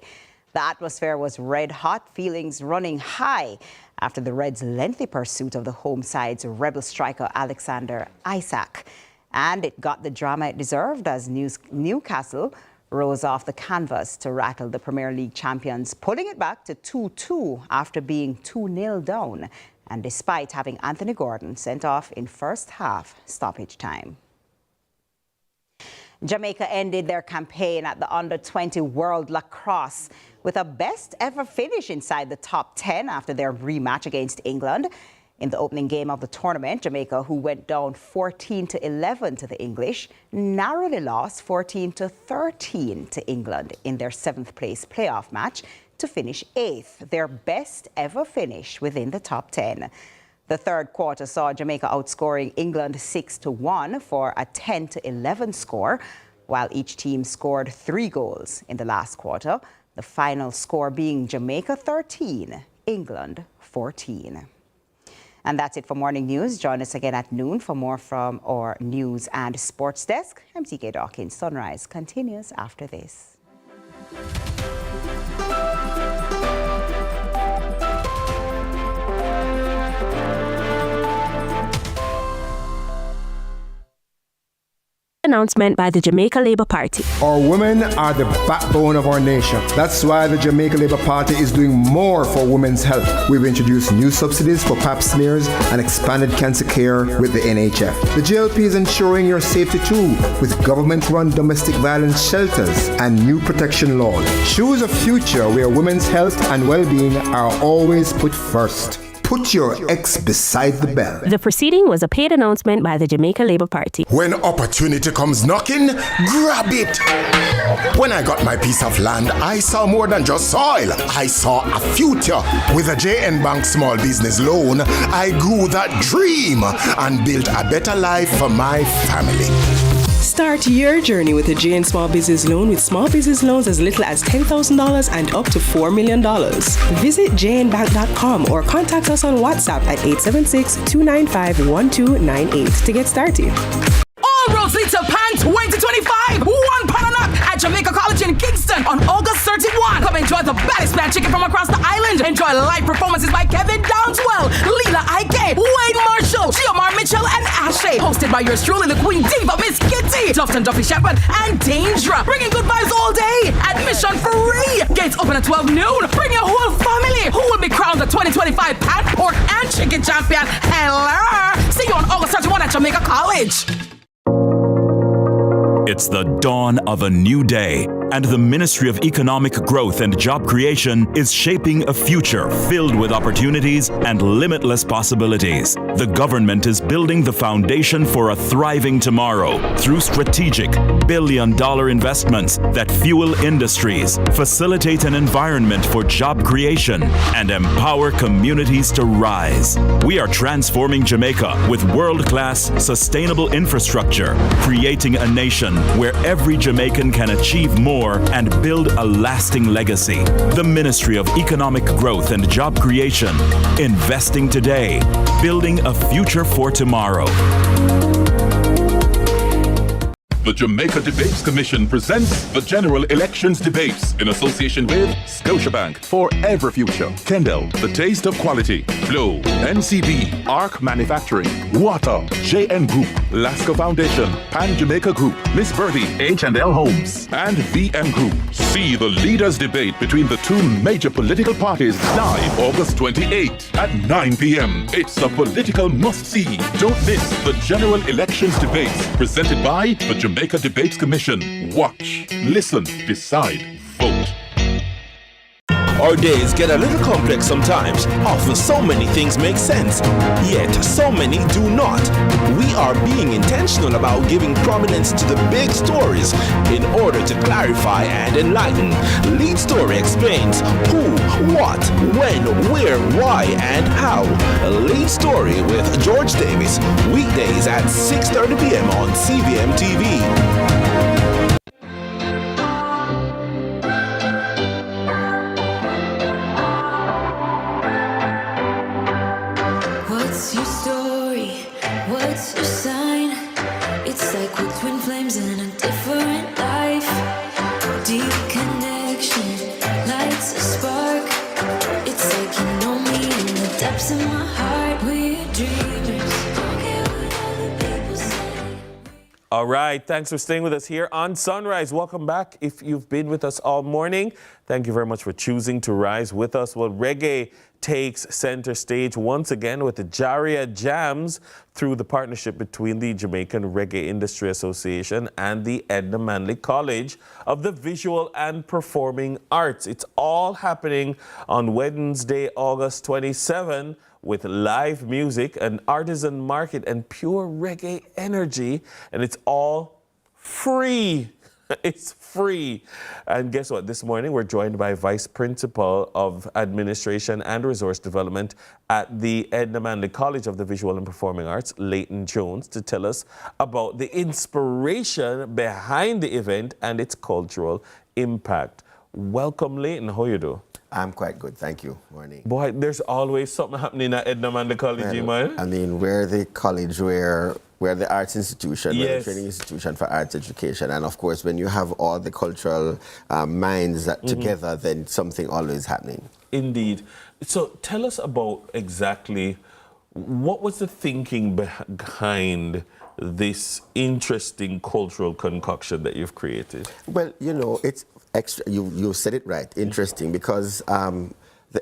The atmosphere was red hot, feelings running high after the Reds' lengthy pursuit of the home side's rebel striker Alexander Isak. And it got the drama it deserved as Newcastle rose off the canvas to rattle the Premier League champions, pulling it back to 2-2 after being 2-0 down, and despite having Anthony Gordon sent off in first half stoppage time. Jamaica ended their campaign at the Under-20 World Lacrosse with a best ever finish inside the top 10 after their rematch against England. In the opening game of the tournament, Jamaica, who went down 14-11 to the English, narrowly lost 14-13 to England in their 7th place playoff match to finish 8th, their best ever finish within the top 10. The third quarter saw Jamaica outscoring England 6-1 for a 10-11 score, while each team scored 3 goals in the last quarter, the final score being Jamaica 13, England 14. And that's it for Morning News. Join us again at noon for more from our news and sports desk. I'm TK Dawkins. Sunrise continues after this. Announcement by the Jamaica Labour Party. Our women are the backbone of our nation. That's why the Jamaica Labour Party is doing more for women's health. We've introduced new subsidies for pap smears and expanded cancer care with the NHF. The JLP is ensuring your safety too with government-run domestic violence shelters and new protection laws. Choose a future where women's health and well-being are always put first. Put your ex beside the bell. The proceeding was a paid announcement by the Jamaica Labour Party. When opportunity comes knocking, grab it. When I got my piece of land, I saw more than just soil. I saw a future. With a JN Bank small business loan, I grew that dream and built a better life for my family. Start your journey with a JN Small Business Loan with small business loans as little as $10,000 and up to $4 million. Visit jnbank.com or contact us on WhatsApp at 876-295-1298 to get started. All roads lead to PAN 2025. One pound knock at Jamaica College in Kingston on August 31. Come enjoy the baddest man chicken from across the island. Enjoy live performances by Kevin Downswell, Leela Ike, Wade Marshall, Giomar Mitchell, and Ashay. Hosted by yours truly, the Queen Diva, Miss Kitty, Dufton Duffy Shepherd, and Dangera. Bringing good vibes all day. Admission free. Gates open at 12 noon. Bring your whole family. Who will be crowned the 2025 Pan, Pork, and Chicken Champion? Hello. See you on August 31 at Jamaica College. It's the dawn of a new day, and the Ministry of Economic Growth and Job Creation is shaping a future filled with opportunities and limitless possibilities. The government is building the foundation for a thriving tomorrow through strategic billion-dollar investments that fuel industries, facilitate an environment for job creation, and empower communities to rise. We are transforming Jamaica with world-class sustainable infrastructure, creating a nation where every Jamaican can achieve more more, and build a lasting legacy. The Ministry of Economic Growth and Job Creation. Investing today, building a future for tomorrow. The Jamaica Debates Commission presents the General Elections Debates in association with Scotiabank, Forever Future, Kendall, The Taste of Quality, Flow, NCB, Arc Manufacturing, Water, JN Group, Lasco Foundation, Pan Jamaica Group, Miss Birdie, H&L Homes, and VM Group. See the leaders' debate between the two major political parties live August 28 at 9 p.m. It's a political must-see. Don't miss the General Elections Debates presented by the Jamaica Debates Commission. Watch, listen, decide, vote. Our days get a little complex sometimes. Often so many things make sense, yet so many do not. We are being intentional about giving prominence to the big stories in order to clarify and enlighten. Lead Story explains who, what, when, where, why, and how. Lead Story with George Davis, weekdays at 6:30 p.m. on CVM TV. What's your story? What's your sign? It's like we're twin flames in a different life. Deep connection lights a spark. It's like you know me in the depths of my heart. We're dreamers. Don't care what other people say. All right, thanks for staying with us here on Sunrise. Welcome back. If you've been with us all morning, thank you very much for choosing to rise with us. Well, reggae takes center stage once again with the Jaria Jams through the partnership between the Jamaican Reggae Industry Association and the Edna Manley College of the Visual and Performing Arts. It's all happening on Wednesday, August 27, with live music, an artisan market, and pure reggae energy, and it's all free. It's free. And guess what? This morning we're joined by Vice Principal of Administration and Resource Development at the Edna Manley College of the Visual and Performing Arts, Leighton Jones, to tell us about the inspiration behind the event and its cultural impact. Welcome, Leighton. How you do? I'm quite good, thank you. Morning. Boy, there's always something happening at Edna Manley College, man. I mean, we're the college where we're the arts institution, yes. we're the training institution for arts education. And of course, when you have all the cultural minds together, then something always happening. Indeed. So tell us about exactly what was the thinking behind this interesting cultural concoction that you've created? Well, you know, it's extra, you said it right, interesting, because the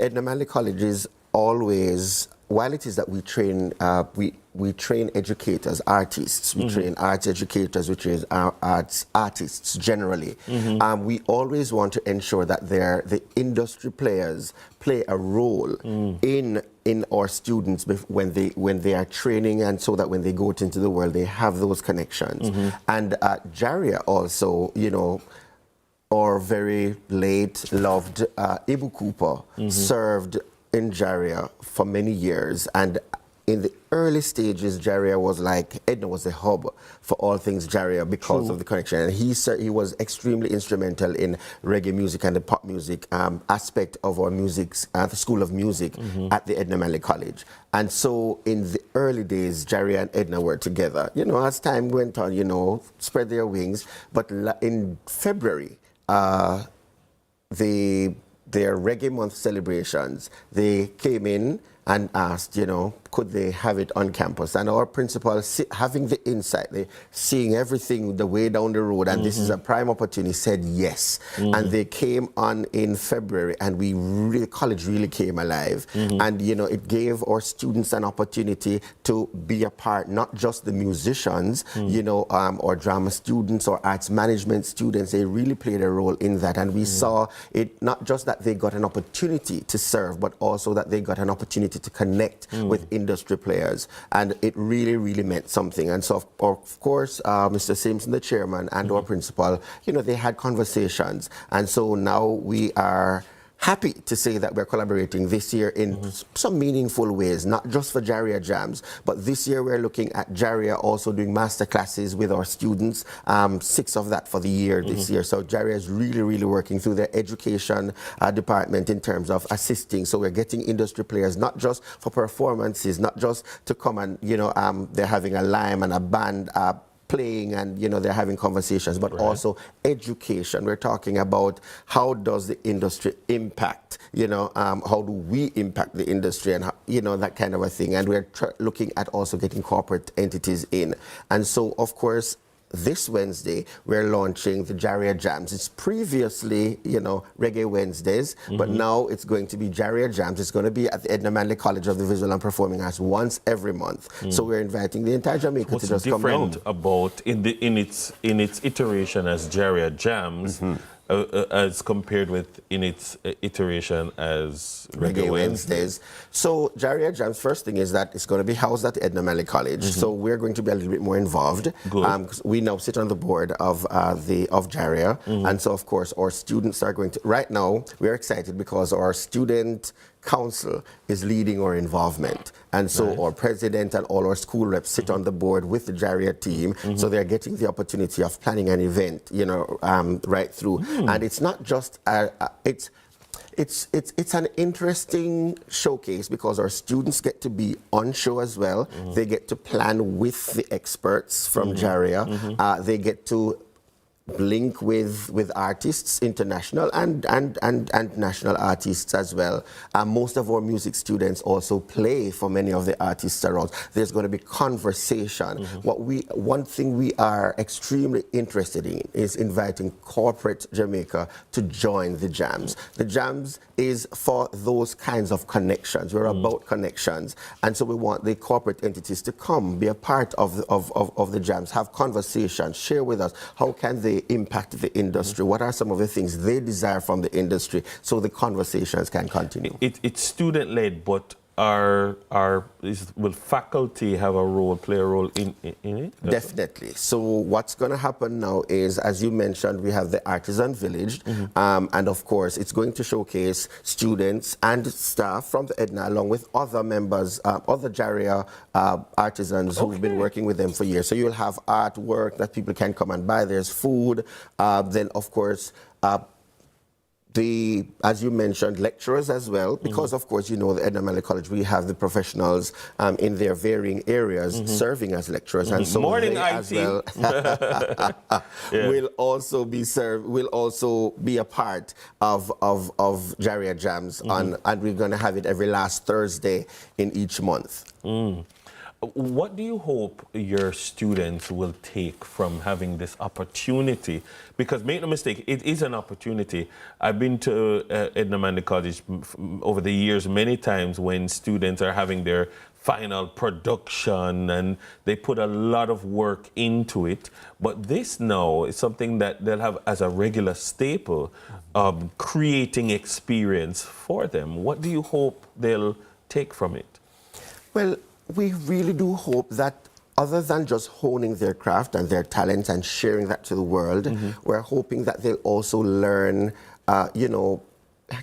Edna Manley College is always, while it is that we train, we train educators, artists, we train arts educators, we train artists generally. We always want to ensure that the industry players play a role in our students when they are training, and so that when they go into the world, they have those connections. And Jaria also, you know, our very late loved Ibu Cooper served in Jaria for many years, and in the early stages, Jaria was like, Edna was the hub for all things Jaria because of the connection. And he was extremely instrumental in reggae music and the pop music aspect of our music, the School of Music at the Edna Manley College. And so in the early days, Jaria and Edna were together. You know, as time went on, you know, spread their wings. But in February, their Reggae Month celebrations, they came in and asked, you know, could they have it on campus? And our principal, having the insight, seeing everything the way down the road, and this is a prime opportunity, said yes. And they came on in February, and the college really came alive. And, you know, it gave our students an opportunity to be a part, not just the musicians, you know, or drama students or arts management students. They really played a role in that. And we saw it, not just that they got an opportunity to serve, but also that they got an opportunity to connect with industry players, and it really, really meant something. And so, of course, Mr. Simpson, the chairman, and our principal, you know, they had conversations, and so now we are happy to say that we're collaborating this year in some meaningful ways, not just for Jaria Jams, but this year we're looking at Jaria also doing master classes with our students, 6 of that for the year this year. So Jaria is really, really working through their education department in terms of assisting. So we're getting industry players, not just for performances, not just to come and, you know, they're having a lime and a band playing and, you know, they're having conversations, but also education. We're talking about how does the industry impact, you know, how do we impact the industry and, how, you know, that kind of a thing. And we're looking at also getting corporate entities in. And so, of course, this Wednesday, we're launching the Jaria Jams. It's previously, you know, Reggae Wednesdays, but now it's going to be Jaria Jams. It's going to be at the Edna Manley College of the Visual and Performing Arts once every month. So we're inviting the entire Jamaica to just come down. What's different about in its iteration as Jaria Jams? As compared with in its iteration as Reggae Wednesdays. So Jaria Jams, first thing is that it's going to be housed at Edna Manley College. So we're going to be a little bit more involved. We now sit on the board of Jaria, and so of course our students are going to. Right now we're excited because our student council is leading our involvement, and so our president and all our school reps sit on the board with the Jaria team, so they're getting the opportunity of planning an event, you know, right through. And it's not just it's an interesting showcase because our students get to be on show as well. They get to plan with the experts from Jaria. They get to link with artists, international and national artists as well. Most of our music students also play for many of the artists around. There's going to be conversation. One thing we are extremely interested in is inviting corporate Jamaica to join the Jams. The Jams is for those kinds of connections. We're about connections, and so we want the corporate entities to come, be a part of the Jams, have conversations, share with us how can they impact the industry, what are some of the things they desire from the industry, so the conversations can continue. It's student-led, but will faculty have a role, play a role in it? Definitely. So what's going to happen now is, as you mentioned, we have the Artisan Village, and of course it's going to showcase students and staff from the Edna along with other members, other Jaria artisans who've been working with them for years. So you'll have artwork that people can come and buy. There's food. Then of course, as you mentioned, lecturers as well, because of course, you know, the Edna Manley College, we have the professionals in their varying areas serving as lecturers, and so Morning, they as well will also be a part of Jaria Jams, and we're going to have it every last Thursday in each month. What do you hope your students will take from having this opportunity? Because make no mistake, it is an opportunity. I've been to Edna Manley College over the years many times when students are having their final production and they put a lot of work into it. But this now is something that they'll have as a regular staple, creating experience for them. What do you hope they'll take from it? Well, we really do hope that other than just honing their craft and their talent and sharing that to the world, we're hoping that they'll also learn, you know,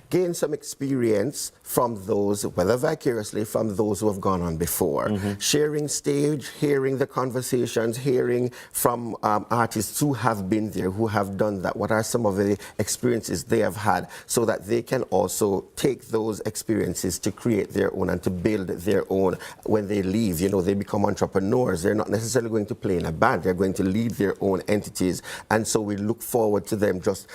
gain some experience from those, whether vicariously, from those who have gone on before. Sharing stage, hearing the conversations, hearing from artists who have been there, who have done that. What are some of the experiences they have had, so that they can also take those experiences to create their own and to build their own when they leave. You know, they become entrepreneurs. They're not necessarily going to play in a band. They're going to lead their own entities. And so we look forward to them just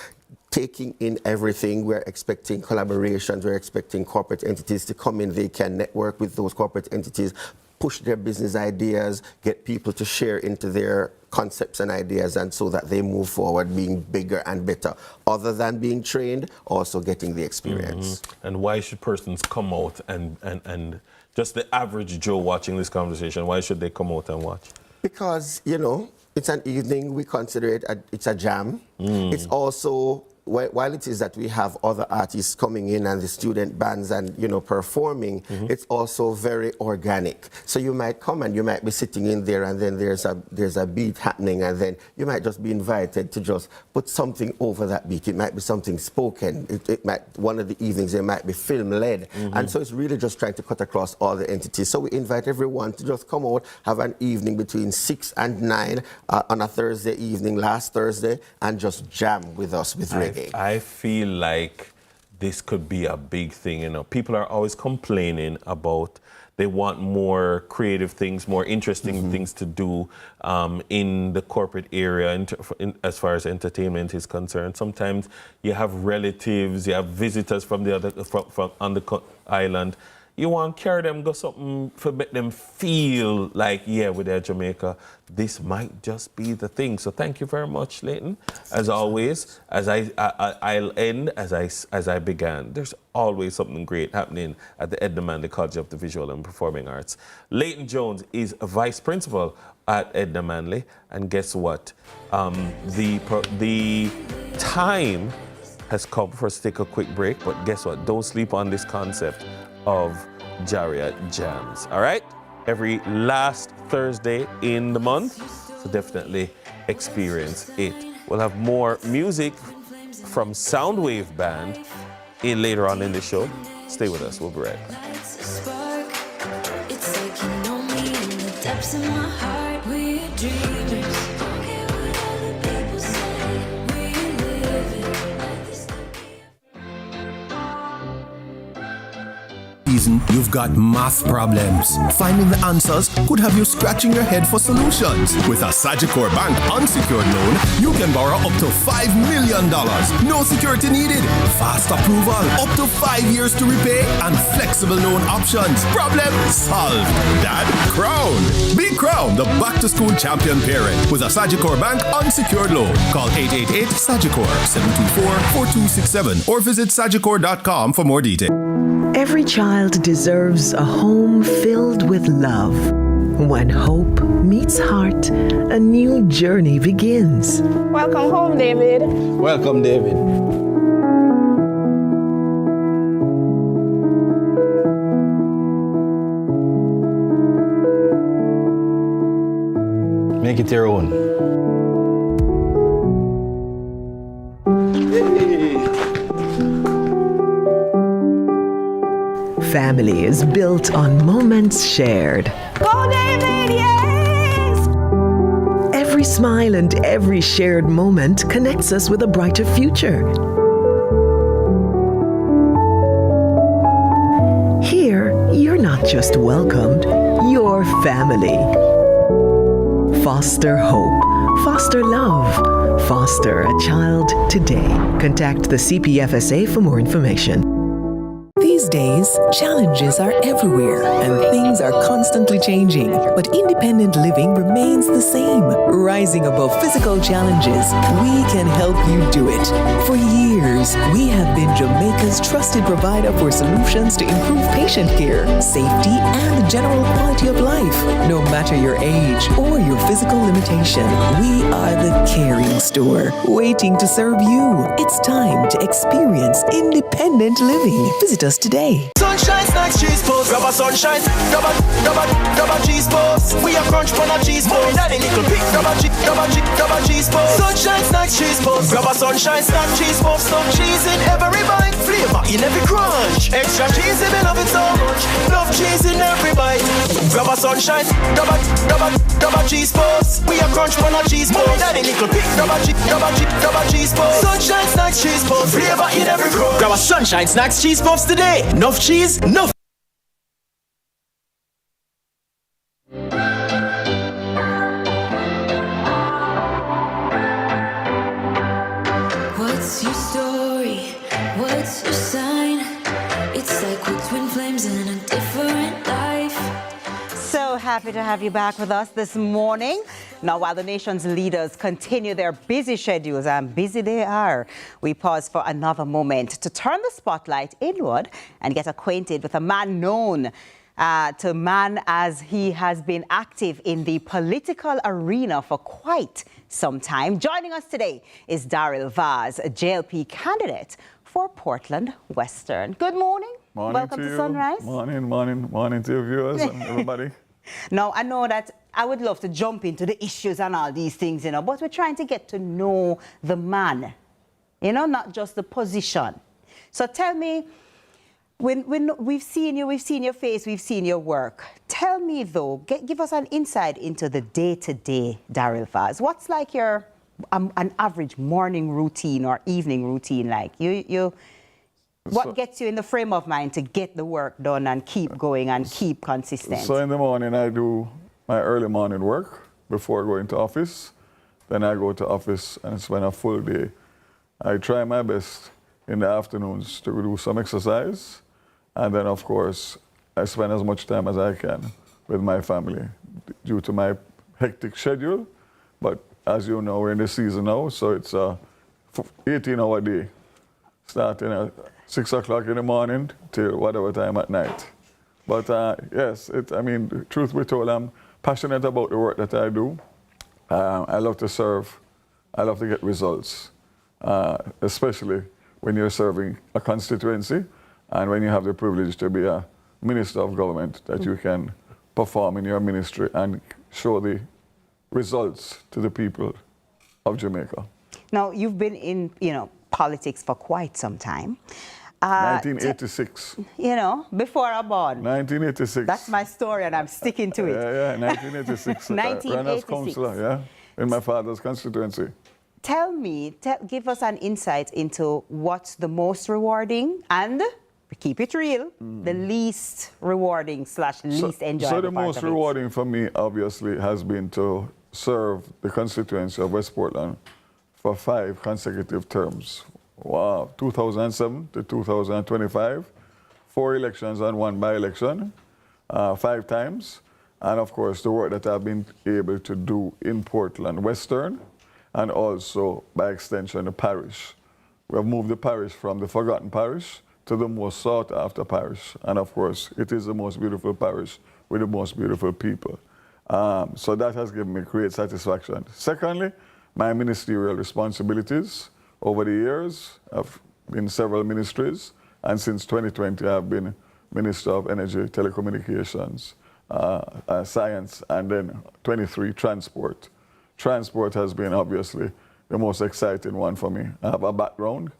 taking in everything. We're expecting collaborations, we're expecting corporate entities to come in. They can network with those corporate entities, push their business ideas, get people to share into their concepts and ideas, and so that they move forward being bigger and better. Other than being trained, also getting the experience. And why should persons come out and just the average Joe watching this conversation, why should they come out and watch? Because, you know, it's an evening, we consider it, it's a jam. It's also while it is that we have other artists coming in and the student bands and, performing, it's also very organic. So you might come and you might be sitting in there and then there's a beat happening and then you might just be invited to just put something over that beat. It might be something spoken. It might, one of the evenings, it might be film-led. And so it's really just trying to cut across all the entities. So we invite everyone to just come out, have an evening between 6 and 9 on a Thursday evening, last Thursday, and just jam with us with reggae. I feel like this could be a big thing. People are always complaining about they want more creative things, more interesting things to do in the corporate area as far as entertainment is concerned. Sometimes you have relatives, you have visitors from the other from on the island. You want to carry them, go something to make them feel like, yeah, with their Jamaica, this might just be the thing. So thank you very much, Leighton. As always, I'll end as I began. There's always something great happening at the Edna Manley College of the Visual and Performing Arts. Leighton Jones is a vice principal at Edna Manley, and guess what? The time has come for us to take a quick break, but guess what? Don't sleep on this concept of Jariat Jams, all right? Every last Thursday in the month, so definitely experience it. We'll have more music from Soundwave Band later on in the show. Stay with us, we'll be right back. It's like you know me in the depths of my heart. We're dreamers. Don't care what other people say. We live it like this. You've got math problems. Finding the answers could have you scratching your head for solutions. With a Sagicor Bank unsecured loan, you can borrow up to $5 million. No security needed. Fast approval, up to 5 years to repay, and flexible loan options. Problem solved. Dad, crowned. Be crowned the back-to-school champion parent with a Sagicor Bank unsecured loan. Call 888-SAGICOR 724-4267 or visit sagicor.com for more details. Every child deserves a home filled with love. When hope meets heart, a new journey begins. Welcome home, David. Welcome, David. Make it your own. Family is built on moments shared. Go, David, yes! Every smile and every shared moment connects us with a brighter future. Here, you're not just welcomed, you're family. Foster hope, foster love, foster a child today. Contact the CPFSA for more information. These days, challenges are everywhere and things are constantly changing, but independent living remains the same. Rising above physical challenges, we can help you do it. For years, we have been Jamaica's trusted provider for solutions to improve patient care, safety, and the general quality of life. No matter your age or your physical limitation, we are the caring store, waiting to serve you. It's time to experience independent living. Visit us today. Sunshine snacks, cheese post. Grab a sunshine, grab a cheese post. We a crunch on a cheese post. Daddy nickel pick, grab a cheese post. Sunshine snacks, cheese post. Grab a sunshine snack, cheese post. Some cheese in every bite, flavor in every crunch. Extra cheesy, we love it so much. Love cheese in every bite. Grab a sunshine, grab a cheese post. We a crunch on a cheese post. Daddy nickel pick, grab a cheese post. Sunshine snacks, cheese post. Flavor in every crunch. Grab a sunshine snacks, cheese puffs today. Enough cheese, enough. What's your story? What's your sign? It's like we're twin flames in a different life. So happy to have you back with us this morning. Now, while the nation's leaders continue their busy schedules, and busy they are, we pause for another moment to turn the spotlight inward and get acquainted with a man known to man as he has been active in the political arena for quite some time. Joining us today is Daryl Vaz, a JLP candidate for Portland Western. Good morning. Welcome to Sunrise. Morning to your viewers and everybody. Now, I know that I would love to jump into the issues and all these things, you know, but we're trying to get to know the man, you know, not just the position. So tell me, when we've seen you, we've seen your face, we've seen your work. Tell me, though, give us an insight into the day-to-day Daryl Vaz. What's like your an average morning routine or evening routine like? What gets you in the frame of mind to get the work done and keep going and keep consistent? So in the morning, I do my early morning work before going to office. Then I go to office and spend a full day. I try my best in the afternoons to do some exercise. And then, of course, I spend as much time as I can with my family due to my hectic schedule. But as you know, we're in the season now, so it's a 18-hour day, starting at 6 o'clock in the morning till whatever time at night. But yes, truth be told, I'm passionate about the work that I do. I love to serve. I love to get results, especially when you're serving a constituency and when you have the privilege to be a minister of government, that you can perform in your ministry and show the results to the people of Jamaica. Now, you've been in, politics for quite some time. 1986. Before I born. 1986. That's my story, and I'm sticking to it. Yeah, 1986. 1986. Ran as councillor, in my father's constituency. Tell me, give us an insight into what's the most rewarding and, keep it real, the least rewarding / least enjoyable So the part most of it. rewarding for me, obviously, has been to serve the constituency of West Portland for 5 consecutive terms. Wow, 2007 to 2025, 4 elections and 1 by-election, 5 times. And of course, the work that I've been able to do in Portland Western, and also by extension the parish. We have moved the parish from the forgotten parish to the most sought after parish. And of course, it is the most beautiful parish with the most beautiful people. So that has given me great satisfaction. Secondly, my ministerial responsibilities. Over the years, I've been in several ministries, and since 2020, I've been Minister of Energy, Telecommunications, Science, and then 23, Transport. Transport has been obviously the most exciting one for me. I have a background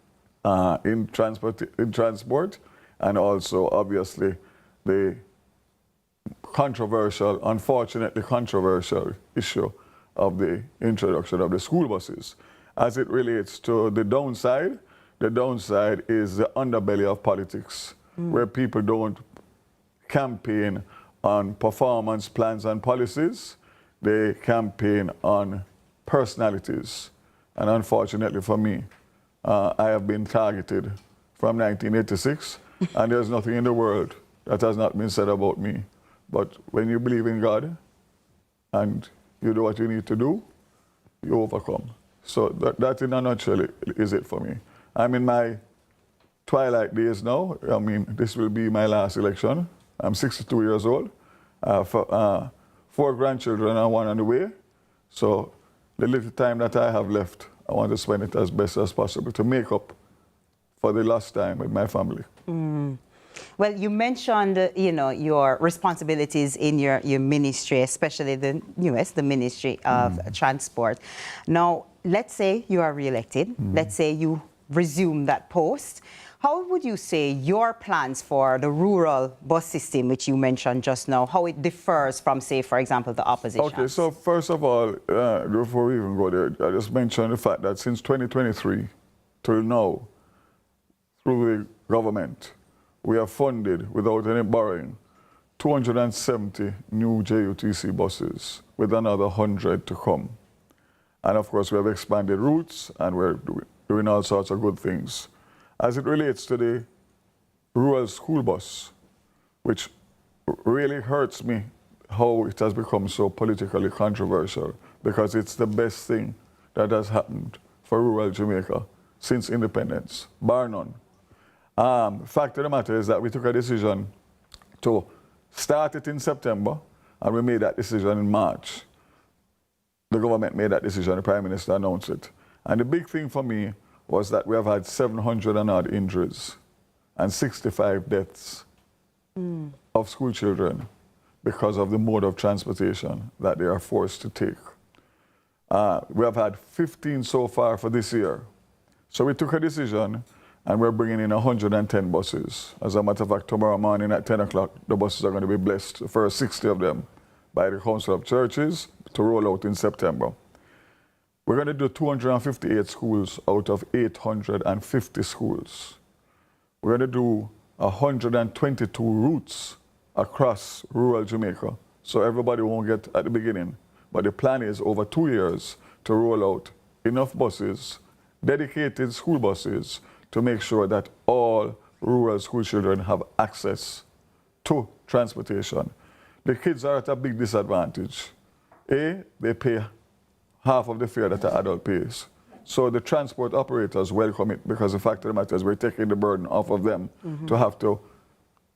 in transport, and also obviously the unfortunately controversial issue of the introduction of the school buses. As it relates to the downside is the underbelly of politics, where people don't campaign on performance plans and policies, they campaign on personalities. And unfortunately for me, I have been targeted from 1986, and there's nothing in the world that has not been said about me. But when you believe in God and you do what you need to do, you overcome. So that in a nutshell is it for me. I'm in my twilight days now. This will be my last election. I'm 62 years old. 4 grandchildren and 1 on the way. So the little time that I have left, I want to spend it as best as possible to make up for the lost time with my family. Well, you mentioned, your responsibilities in your ministry, especially the newest, the Ministry of Transport. Now, let's say you are re-elected. Let's say you resume that post. How would you say your plans for the rural bus system, which you mentioned just now, how it differs from, say, for example, the opposition? Okay, so first of all, before we even go there, I just mentioned the fact that since 2023 till now, through the government, we have funded, without any borrowing, 270 new JUTC buses, with another 100 to come. And of course, we have expanded routes, and we're doing all sorts of good things. As it relates to the rural school bus, which really hurts me how it has become so politically controversial, because it's the best thing that has happened for rural Jamaica since independence, bar none. Fact of the matter is that we took a decision to started in September, and we made that decision in March. The government made that decision, the Prime Minister announced it. And the big thing for me was that we have had 700 and odd injuries and 65 deaths of school children because of the mode of transportation that they are forced to take. We have had 15 so far for this year. So we took a decision, and we're bringing in 110 buses. As a matter of fact, tomorrow morning at 10 o'clock, the buses are going to be blessed, the first 60 of them, by the Council of Churches to roll out in September. We're going to do 258 schools out of 850 schools. We're going to do 122 routes across rural Jamaica, so everybody won't get at the beginning. But the plan is over 2 years to roll out enough buses, dedicated school buses, to make sure that all rural school children have access to transportation. The kids are at a big disadvantage. They pay half of the fare that an adult pays. So the transport operators welcome it, because the fact of the matter is we're taking the burden off of them to have to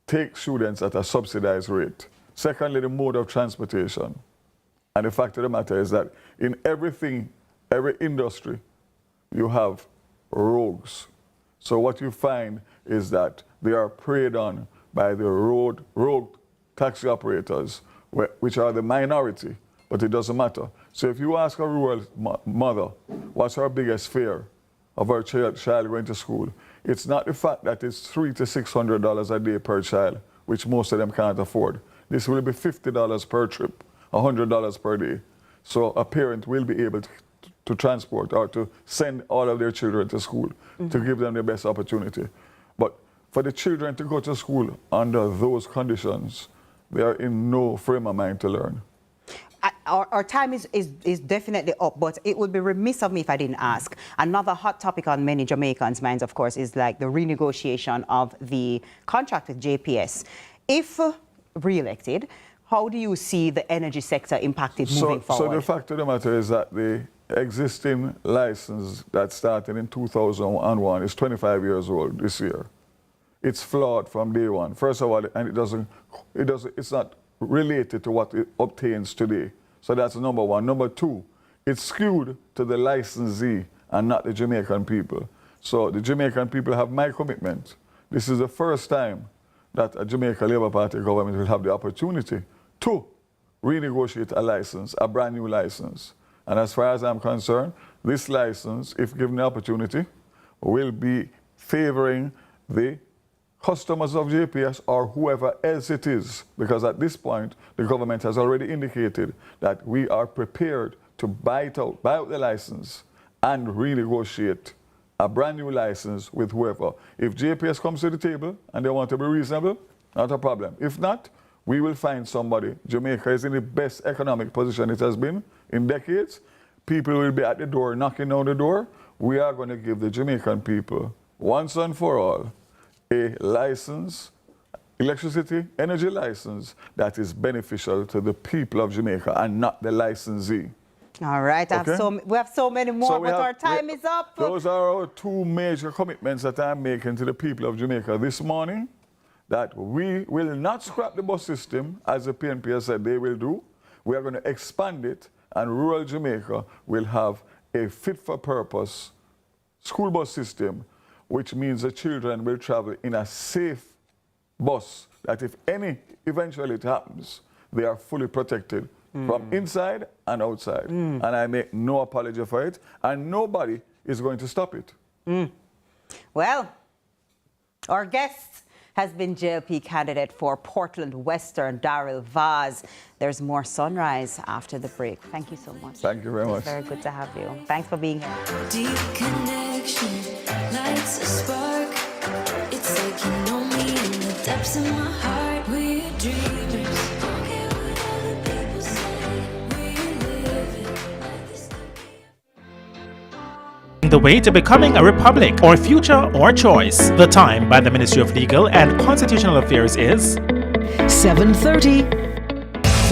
take students at a subsidized rate. Secondly, the mode of transportation. And the fact of the matter is that in everything, every industry, you have rogues. So what you find is that they are preyed on by the rogue taxi operators, which are the minority, but it doesn't matter. So if you ask a rural mother, what's her biggest fear of her child going to school, it's not the fact that it's $300 to $600 a day per child, which most of them can't afford. This will be $50 per trip, $100 per day. So a parent will be able to transport or to send all of their children to school to give them the best opportunity. But for the children to go to school under those conditions, they are in no frame of mind to learn. Our time is definitely up, but it would be remiss of me if I didn't ask. Another hot topic on many Jamaicans' minds, of course, is like the renegotiation of the contract with JPS. If re-elected, how do you see the energy sector impacted moving forward? So the fact of the matter is that the existing license that started in 2001 is 25 years old this year. It's flawed from day one. First of all, and it's not related to what it obtains today. So that's number one. Number two, it's skewed to the licensee and not the Jamaican people. So the Jamaican people have my commitment. This is the first time that a Jamaica Labour Party government will have the opportunity to renegotiate a license, a brand new license. And as far as I'm concerned, this license, if given the opportunity, will be favoring the customers of JPS or whoever else it is, because at this point, the government has already indicated that we are prepared to buy out the license and renegotiate a brand new license with whoever. If JPS comes to the table and they want to be reasonable, not a problem. If not, we will find somebody. Jamaica is in the best economic position it has been in decades. People will be at the door, knocking on the door. We are going to give the Jamaican people, once and for all, a license, electricity, energy license that is beneficial to the people of Jamaica and not the licensee. All right, Okay? we have so many more, but our time is up. Those are our two major commitments that I'm making to the people of Jamaica this morning, that we will not scrap the bus system, as the PNP has said they will do. We are going to expand it, and rural Jamaica will have a fit-for-purpose school bus system, which means the children will travel in a safe bus, that if eventually it happens, they are fully protected from inside and outside. And I make no apology for it, and nobody is going to stop it. Well, our guest has been JLP candidate for Portland Western, Daryl Vaz. There's more Sunrise after the break. Thank you so much. Thank you very much. It's very good to have you. Thanks for being here. Deep connection lights a spark. It's like you know me in the depths of my heart. We're dreamers. Don't care what other people say. We live it like this. The way to becoming a republic, or future or choice. The time by the Ministry of Legal and Constitutional Affairs is 7:30.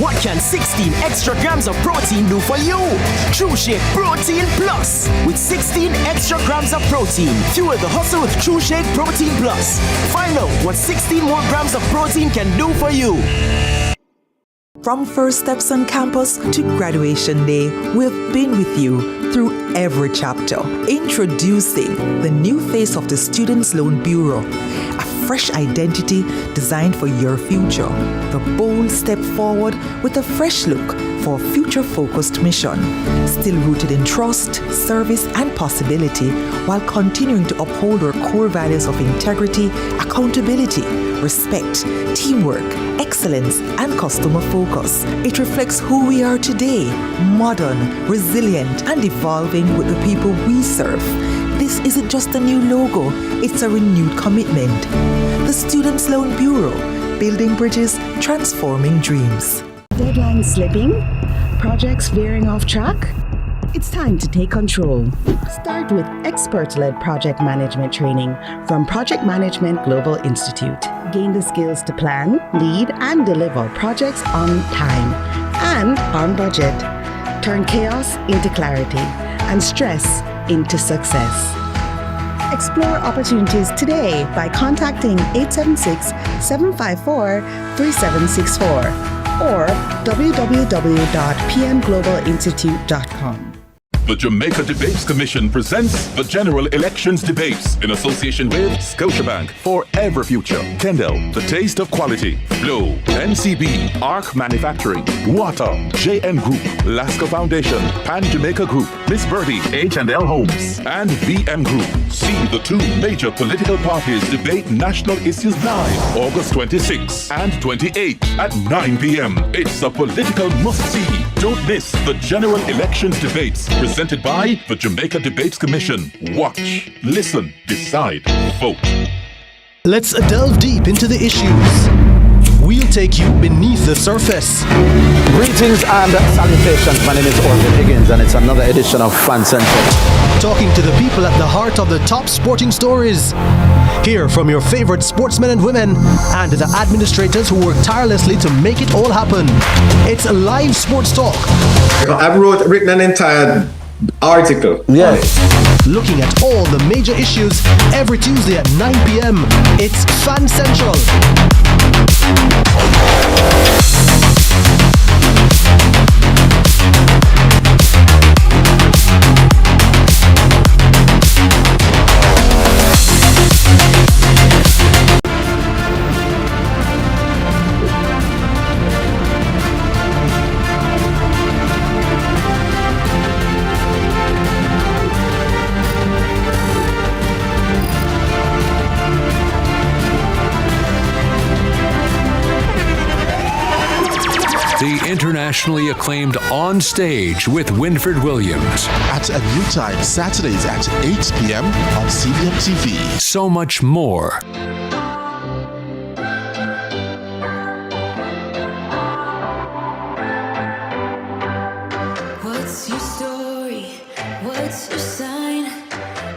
What can 16 extra grams of protein do for you? True Shake Protein Plus. With 16 extra grams of protein. Fuel the hustle with True Shake Protein Plus. Find out what 16 more grams of protein can do for you. From first steps on campus to graduation day, we've been with you through every chapter. Introducing the new face of the Students' Loan Bureau, a fresh identity designed for your future. The bold step forward with a fresh look for a future-focused mission. Still rooted in trust, service, and possibility, while continuing to uphold our core values of integrity, accountability, respect, teamwork, excellence, and customer focus. It reflects who we are today, modern, resilient, and evolving with the people we serve. This isn't just a new logo, it's a renewed commitment. The Students' Loan Bureau, building bridges, transforming dreams. Deadlines slipping? Projects veering off track? It's time to take control. Start with expert-led project management training from Project Management Global Institute. Gain the skills to plan, lead, and deliver projects on time and on budget. Turn chaos into clarity and stress into success. Explore opportunities today by contacting 876-754-3764 or www.pmglobalinstitute.com. The Jamaica Debates Commission presents the General Elections Debates in association with Scotiabank, Forever Future, Kendall, The Taste of Quality, Flow, NCB, Arc Manufacturing, Water, JN Group, Lasco Foundation, Pan Jamaica Group, Miss Birdie, H&L Homes, and VM Group. See the two major political parties debate national issues live August 26 and 28 at 9 p.m. It's a political must-see. Don't miss the General Elections Debates presented by the Jamaica Debates Commission. Watch, listen, decide, vote. Let's delve deep into the issues. We'll take you beneath the surface. Greetings and salutations. My name is Orville Higgins and it's another edition of Fan Central. Talking to the people at the heart of the top sporting stories. Hear from your favorite sportsmen and women and the administrators who work tirelessly to make it all happen. It's live sports talk. I've written an entire article. Yeah. Looking at all the major issues every Tuesday at 9 p.m. It's Fan Central. The internationally acclaimed On Stage with Winford Williams. At a new time, Saturdays at 8 p.m. on CVM TV. So much more. What's your story? What's your sign?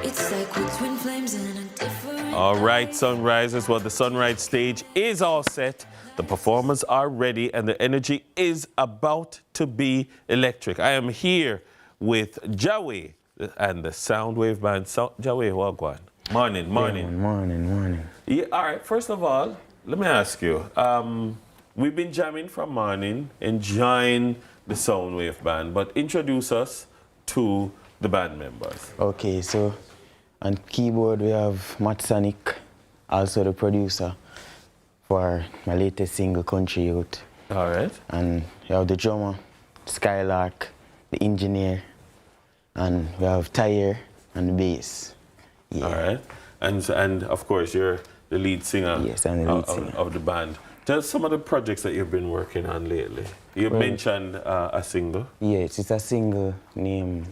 It's like we're twin flames in a different... All right, Sunrisers. Well, the Sunrise stage is all set. The performers are ready and the energy is about to be electric. I am here with Jawi and the Soundwave Band. Jawi, wagwan. Morning. Yeah, morning. Yeah, all right, first of all, let me ask you. We've been jamming from morning, enjoying the Soundwave Band, but introduce us to the band members. Okay, so on keyboard we have Matt Sonic, also the producer for my latest single, Country Youth. All right. And we have the drummer, Skylark, the engineer, and we have Tyre and the bass. Yeah. All right. And of course, you're the lead singer, yes, I'm the lead singer of the band. Tell us some of the projects that you've been working on lately. You mentioned a single. Yes, it's a single named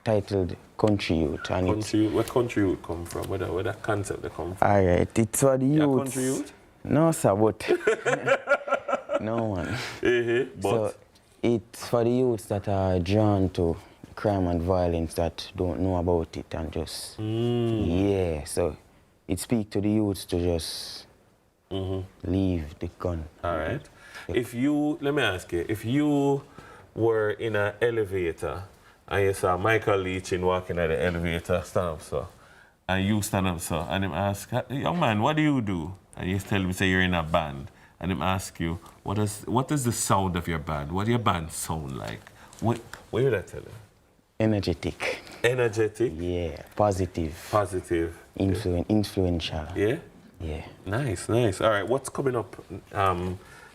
titled Country Youth. And Where Country Youth come from? Where that concept come from? All right, it's for the youth. Country Youth? No, sir, but no one. But so it's for the youths that are drawn to crime and violence that don't know about it and just yeah. So it speaks to the youths to just leave the gun. All right. Let me ask you, if you were in an elevator and you saw Michael Leachin walking at the elevator, stand up, sir, and you stand up, sir, and him ask, young man, what do you do? And you tell him, say you're in a band, and him ask you, what is the sound of your band? What do your band sound like? What would I tell you? Energetic. Energetic? Yeah, positive. Positive. Influential. Yeah? Yeah. Nice, nice. All right, what's coming up?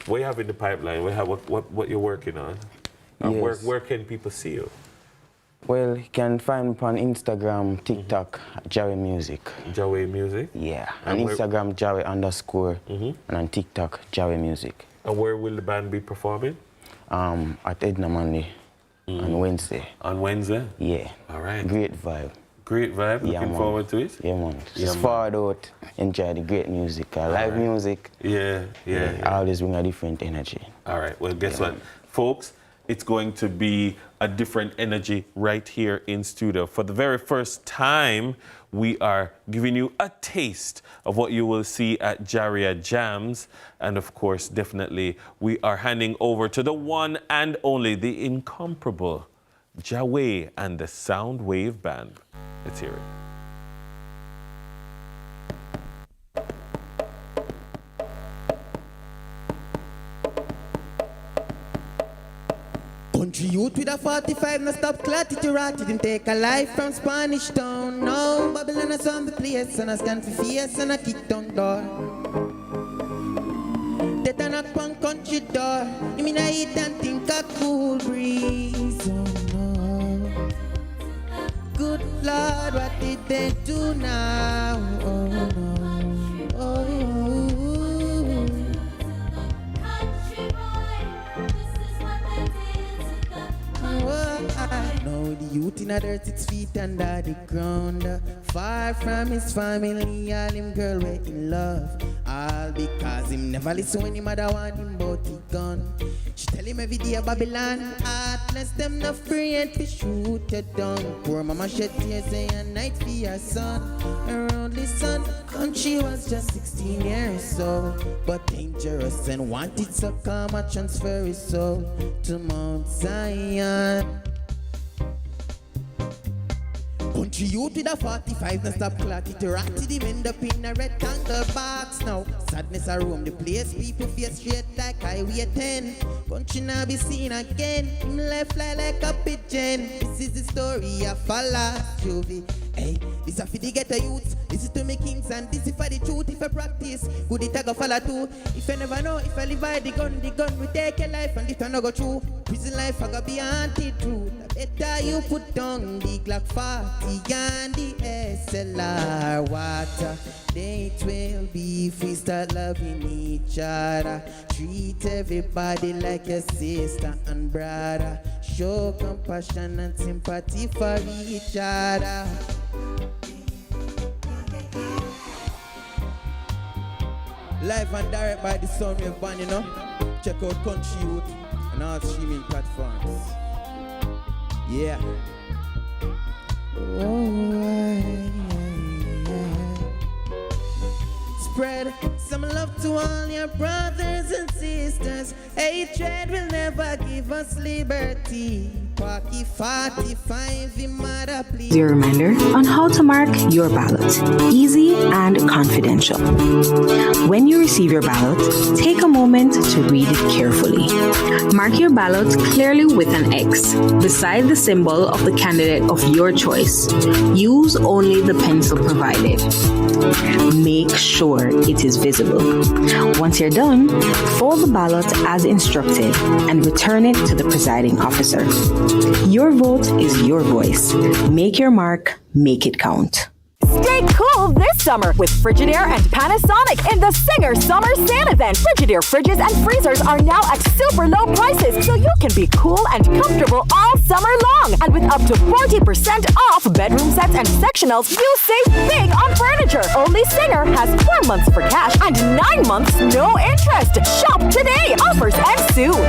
What you have in the pipeline? What you're working on? Yes. Where can people see you? Well, you can find me on Instagram, TikTok, Jawe Music. Jawe Music? Yeah. On Instagram, Jawe_, and on TikTok, Jawe Music. And where will the band be performing? At Edna Monday on Wednesday. On Wednesday? Yeah. All right. Great vibe. Great vibe? Yeah, Looking forward to it? Yeah, man. Yeah, Just forward out, enjoy the great music, live music. Yeah. Always bring a different energy. All right, well, guess what? Folks, it's going to be a different energy right here in studio. For the very first time, we are giving you a taste of what you will see at Jaria Jams. And of course, definitely, we are handing over to the one and only, the incomparable Jawe and the Soundwave Band. Let's hear it. Country youth with a 45, no stop clot it, you rot it, and take a life from Spanish Town. No, Babylon is on the place, and I stand for face, and I kick down door. That I knock on country door, you mean I eat and think a cool breeze, oh no. Good Lord, what did they do now, oh no, oh. Now the youth in a dirt 6 feet under the ground, far from his family, all him girl were in love. All because him never listen when him mother want him but he gone. She tell him every day Babylon, heartless them not free and to shoot her down. Poor mama shed tears day and night for her son, her only son. And she was just 16 years old, but dangerous and wanted so come a transfer his soul to Mount Zion. Country youth with a 45, no stop clock it, ratted him end up in a rectangle box now. Sadness a roam the place, people face straight like Highway 10. Country now be seen again, him left fly like a pigeon. This is the story of a lost juvie. Hey, this a for the ghetto youths, this is to me kings and this is for the truth. If I practice, good it a go follow too. If I never know, if I live by the gun will take your life and it a no go true. Prison life I go be anti-truth. Better you put down the Glock 40 and the SLR water. They will be if we start loving each other. Treat everybody like your sister and brother. Show compassion and sympathy for each other. Live and direct by the Soundwave Band, you know. Check out Country Youth and all streaming platforms. Yeah. Spread some love to all your brothers and sisters. Hatred will never give us liberty. Pocky 45, mother, please. Your reminder on how to mark your ballot. Easy and confidential. When you receive your ballot, take a moment to read it carefully. Mark your ballot clearly with an X beside the symbol of the candidate of your choice. Use only the pencil provided. Make sure it is visible. Once you're done, fold the ballot as instructed and return it to the presiding officer. Your vote is your voice. Make your mark, make it count. Stay cool this summer with Frigidaire and Panasonic in the Singer Summer Sale event. Frigidaire fridges and freezers are now at super low prices, so you can be cool and comfortable all summer long. And with up to 40% off bedroom sets and sectionals, you save big on furniture. Only Singer has 12 months for cash and 9 months no interest. Shop today. Offers end soon.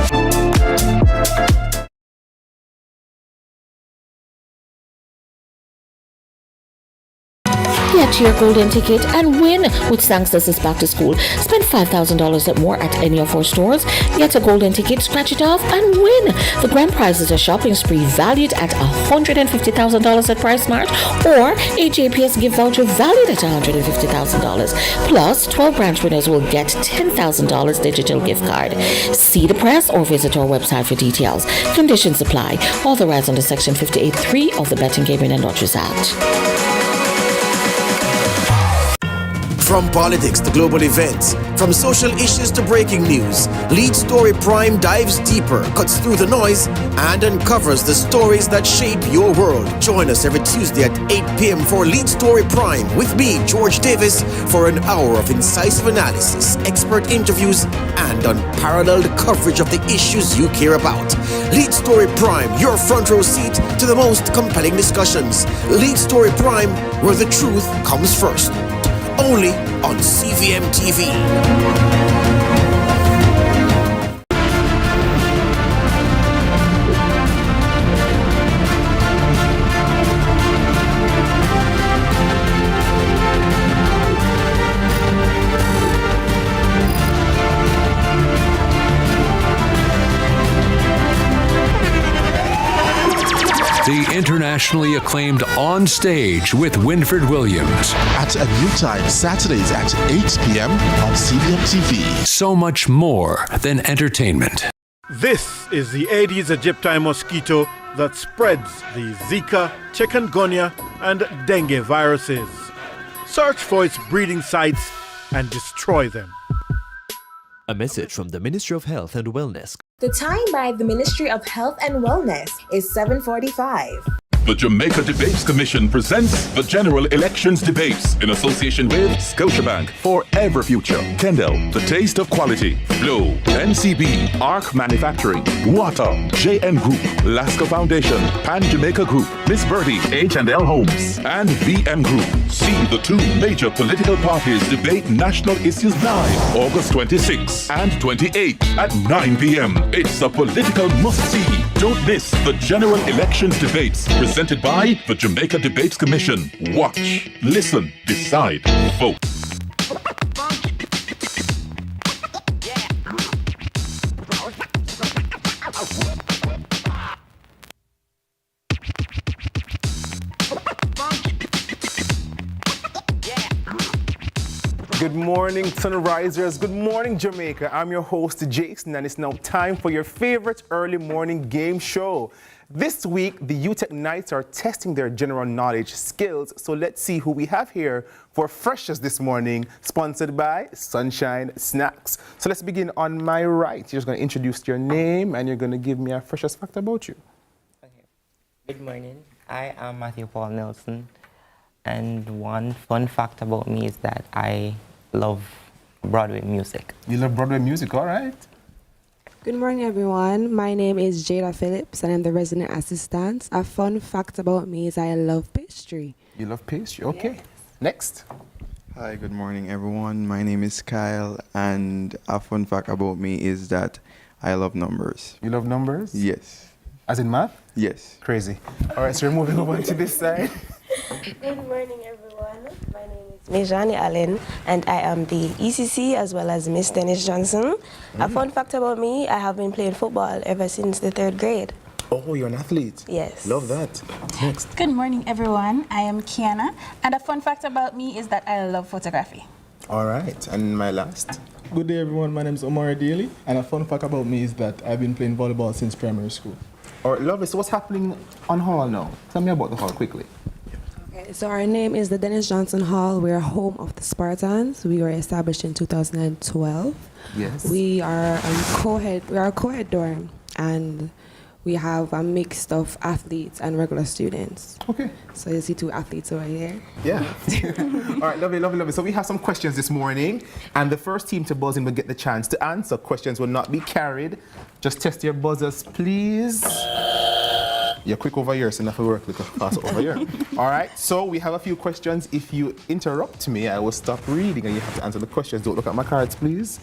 Get your golden ticket and win with Sangsters Back to School. Spend $5,000 or more at any of our stores. Get a golden ticket, scratch it off, and win. The grand prize is a shopping spree valued at $150,000 at Price Mart or a JPS gift voucher valued at $150,000. Plus, 12 branch winners will get $10,000 digital gift card. See the press or visit our website for details. Conditions apply. Authorized under Section 58.3 of the Betting, Gaming and Lotteries Act. From politics to global events, from social issues to breaking news, Lead Story Prime dives deeper, cuts through the noise, and uncovers the stories that shape your world. Join us every Tuesday at 8 p.m. for Lead Story Prime with me, George Davis, for an hour of incisive analysis, expert interviews, and unparalleled coverage of the issues you care about. Lead Story Prime, your front row seat to the most compelling discussions. Lead Story Prime, where the truth comes first. Only on CVM TV. The internationally acclaimed On Stage with Winfred Williams. At a new time, Saturdays at 8 p.m. on CVM TV. So much more than entertainment. This is the Aedes aegypti mosquito that spreads the Zika, chikungunya, and dengue viruses. Search for its breeding sites and destroy them. A message from the Ministry of Health and Wellness. The time by the Ministry of Health and Wellness is 7:45. The Jamaica Debates Commission presents the General Elections Debates in association with Scotiabank, Forever Future, Kendall, The Taste of Quality, Flow, NCB, ARC Manufacturing, Water, JN Group, Lasco Foundation, Pan Jamaica Group, Miss Birdie, H&L Homes, and VM Group. See the two major political parties debate national issues live August 26 and 28 at 9 p.m. It's a political must-see. Don't miss the General Elections Debates presented by the Jamaica Debates Commission. Watch, listen, decide, vote. Good morning, Sunrisers. Good morning, Jamaica. I'm your host, Jason, and it's now time for your favorite early morning game show. This week, the UTech Knights are testing their general knowledge skills, so let's see who we have here for Freshers this morning, sponsored by Sunshine Snacks. So let's begin on my right. You're just going to introduce your name, and you're going to give me a Freshers fact about you. Okay. Good morning. I am Matthew Paul Nelson, and one fun fact about me is that I love Broadway music. You love Broadway music, all right. Good morning, everyone. My name is Jada Phillips, and I'm the resident assistant. A fun fact about me is I love pastry. You love pastry? Okay. Yes. Next. Hi, good morning, everyone. My name is Kyle, and a fun fact about me is that I love numbers. You love numbers? Yes. As in math? Yes. Crazy. All right, so we're moving over to this side. Good morning, everyone. My name is Mejani Allen, and I am the ECC as well as Miss Dennis Johnson. A fun fact about me, I have been playing football ever since the 3rd grade. Oh, you're an athlete? Yes. Love that. Next. Good morning, everyone. I am Kiana, and a fun fact about me is that I love photography. All right, and my last. Good day, everyone. My name is Omar Daly, and a fun fact about me is that I've been playing volleyball since primary school. All right, lovely. So what's happening on Hall now? Tell me about the Hall quickly. Okay, so our name is the Dennis Johnson Hall. We're home of the Spartans. We were established in 2012. Yes. We are a co-ed dorm, and we have a mix of athletes and regular students. Okay. So you see 2 athletes over here. Yeah. All right, lovely. So we have some questions this morning, and the first team to buzz in will get the chance to answer. Questions will not be carried. Just test your buzzers, please. You're quick over here, so enough to work a little faster over here. All right, so we have a few questions. If you interrupt me, I will stop reading, and you have to answer the questions. Don't look at my cards, please.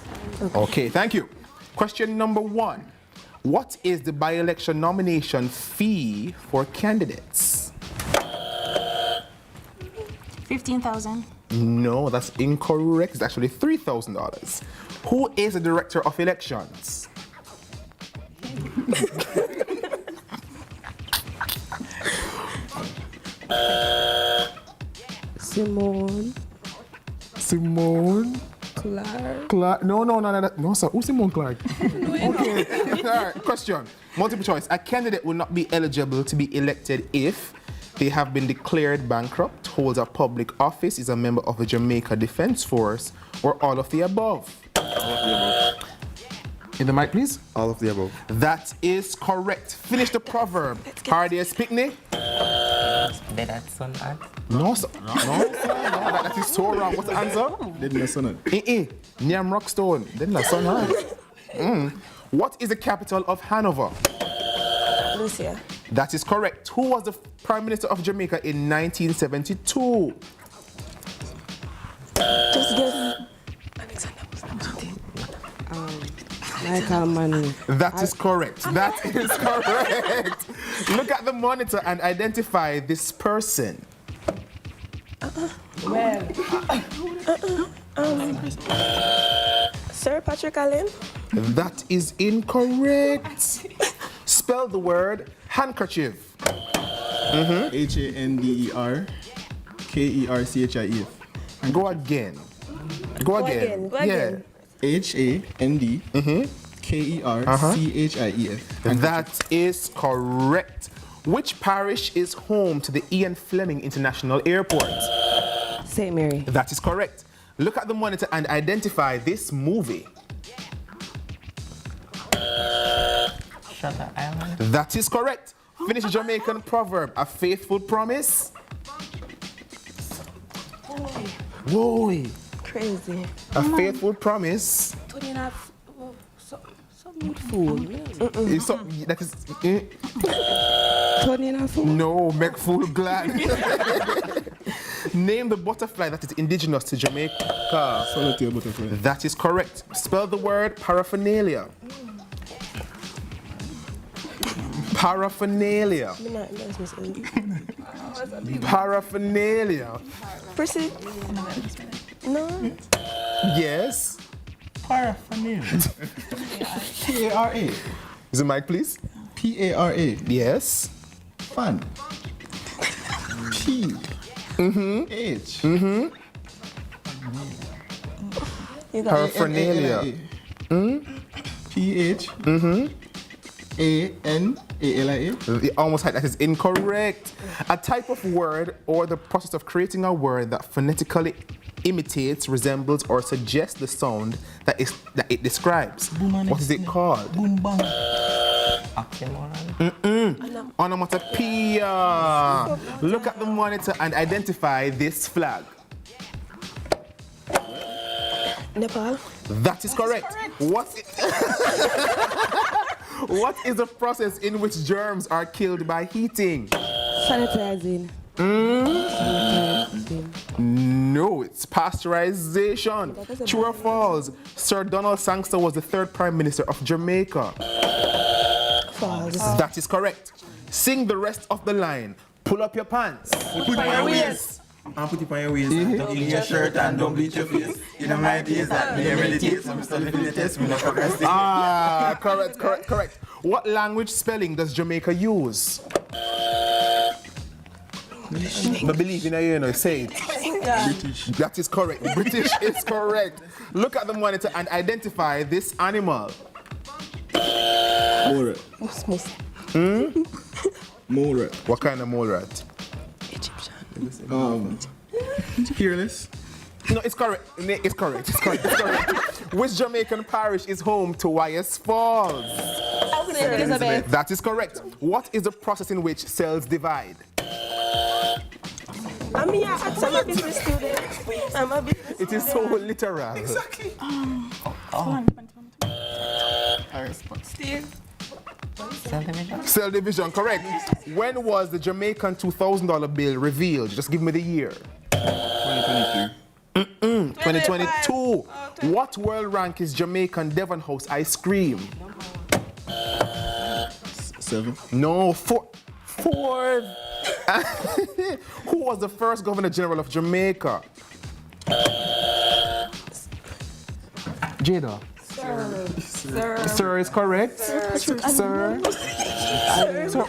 Okay, thank you. Question number 1. What is the by-election nomination fee for candidates? $50. $15,000. No, that's incorrect. It's actually $3,000. Who is the director of elections? Simone Clark. No, sir. Who's Simone Clark? Okay. All right. Question. Multiple choice. A candidate will not be eligible to be elected if they have been declared bankrupt, holds a public office, is a member of the Jamaica Defence Force, or all of the above. All of the above. In the mic, please. All of the above. That is correct. Finish the proverb. Hardest picnic. No, sir. No, that is so wrong. What's the answer? Niam Rockstone. What is the capital of Hanover? Lucia. That is correct. Who was the Prime Minister of Jamaica in 1972? Just guess. Michael Manley. That is correct. That is correct. Look at the monitor and identify this person. Sir Patrick Allen. That is incorrect. Spell the word handkerchief. HANDERKERCHIEF. Go again. Go again. HANDKERCHIEF. That is correct. Which parish is home to the Ian Fleming International Airport? St. Mary. That is correct. Look at the monitor and identify this movie. Shutter Island. That is correct. Finish a Jamaican proverb. A faithful promise. Whoa. Crazy. A faithful promise. That is. No, make fool glad. Name the butterfly that is indigenous to Jamaica. Solitaire butterfly. That is correct. Spell the word paraphernalia. Paraphernalia. Paraphernalia. Proceed. No. Yes. Paraphernalia. P-A-R-A. Is the mic, please? P-A-R-A. Yes. Fun. P. H. Paraphernalia. P-H. A-N-A-L-I-A. Almost like that is incorrect. A type of word or the process of creating a word that phonetically imitates, resembles, or suggests the sound that it describes. What is it called? Boom bang. Onomatopoeia. Look at the monitor and identify this flag. Nepal. That is correct. What is the process in which germs are killed by heating? Sanitizing. No, it's pasteurization. True or false? Sir Donald Sangster was the third Prime Minister of Jamaica. False. That is correct. Sing the rest of the line. Pull up your pants. Put it on your waist. And put it on your waist. Don't clean your shirt and don't bleach your face. You know my days that me meditate, so I'm still living the test, me not procrastinate. Correct. What language spelling does Jamaica use? I believe in you, say it. British. That is correct. British is correct. Look at the monitor and identify this animal. Mole rat. Mole rat. What kind of mole rat? Fearless. No, it's correct. It's correct. Which Jamaican parish is home to Wyeth Falls? Elizabeth. That is correct. What is the process in which cells divide? I'm a business student. It is so literal. Exactly. Steve. Cell division, correct. When was the Jamaican $2,000 bill revealed? Just give me the year. 2022. What world rank is Jamaican Devon House ice cream? 7. No, 4. Who was the first Governor General of Jamaica? Jada. Sir is correct. Sir. Sir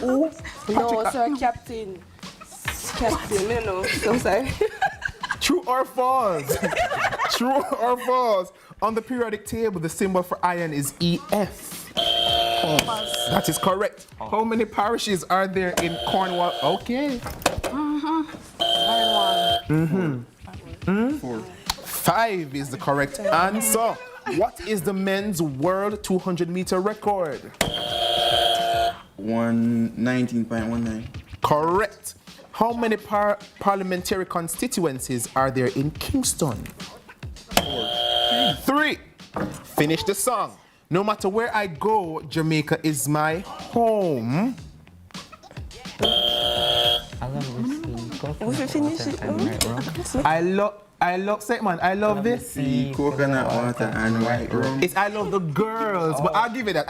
who? No, sir, Captain. Captain, you know. So sorry. True or false? True or false? On the periodic table, the symbol for iron is EF. That is correct. How many parishes are there in Cornwall? Okay. 5 is the correct answer. What is the men's world 200-meter record? 119.19. Correct. How many parliamentary constituencies are there in Kingston? 3. Finish the song. No matter where I go, Jamaica is my home. I love segment. I love this. Sea, coconut water, and white rum. It's I love the girls, but I'll give you that.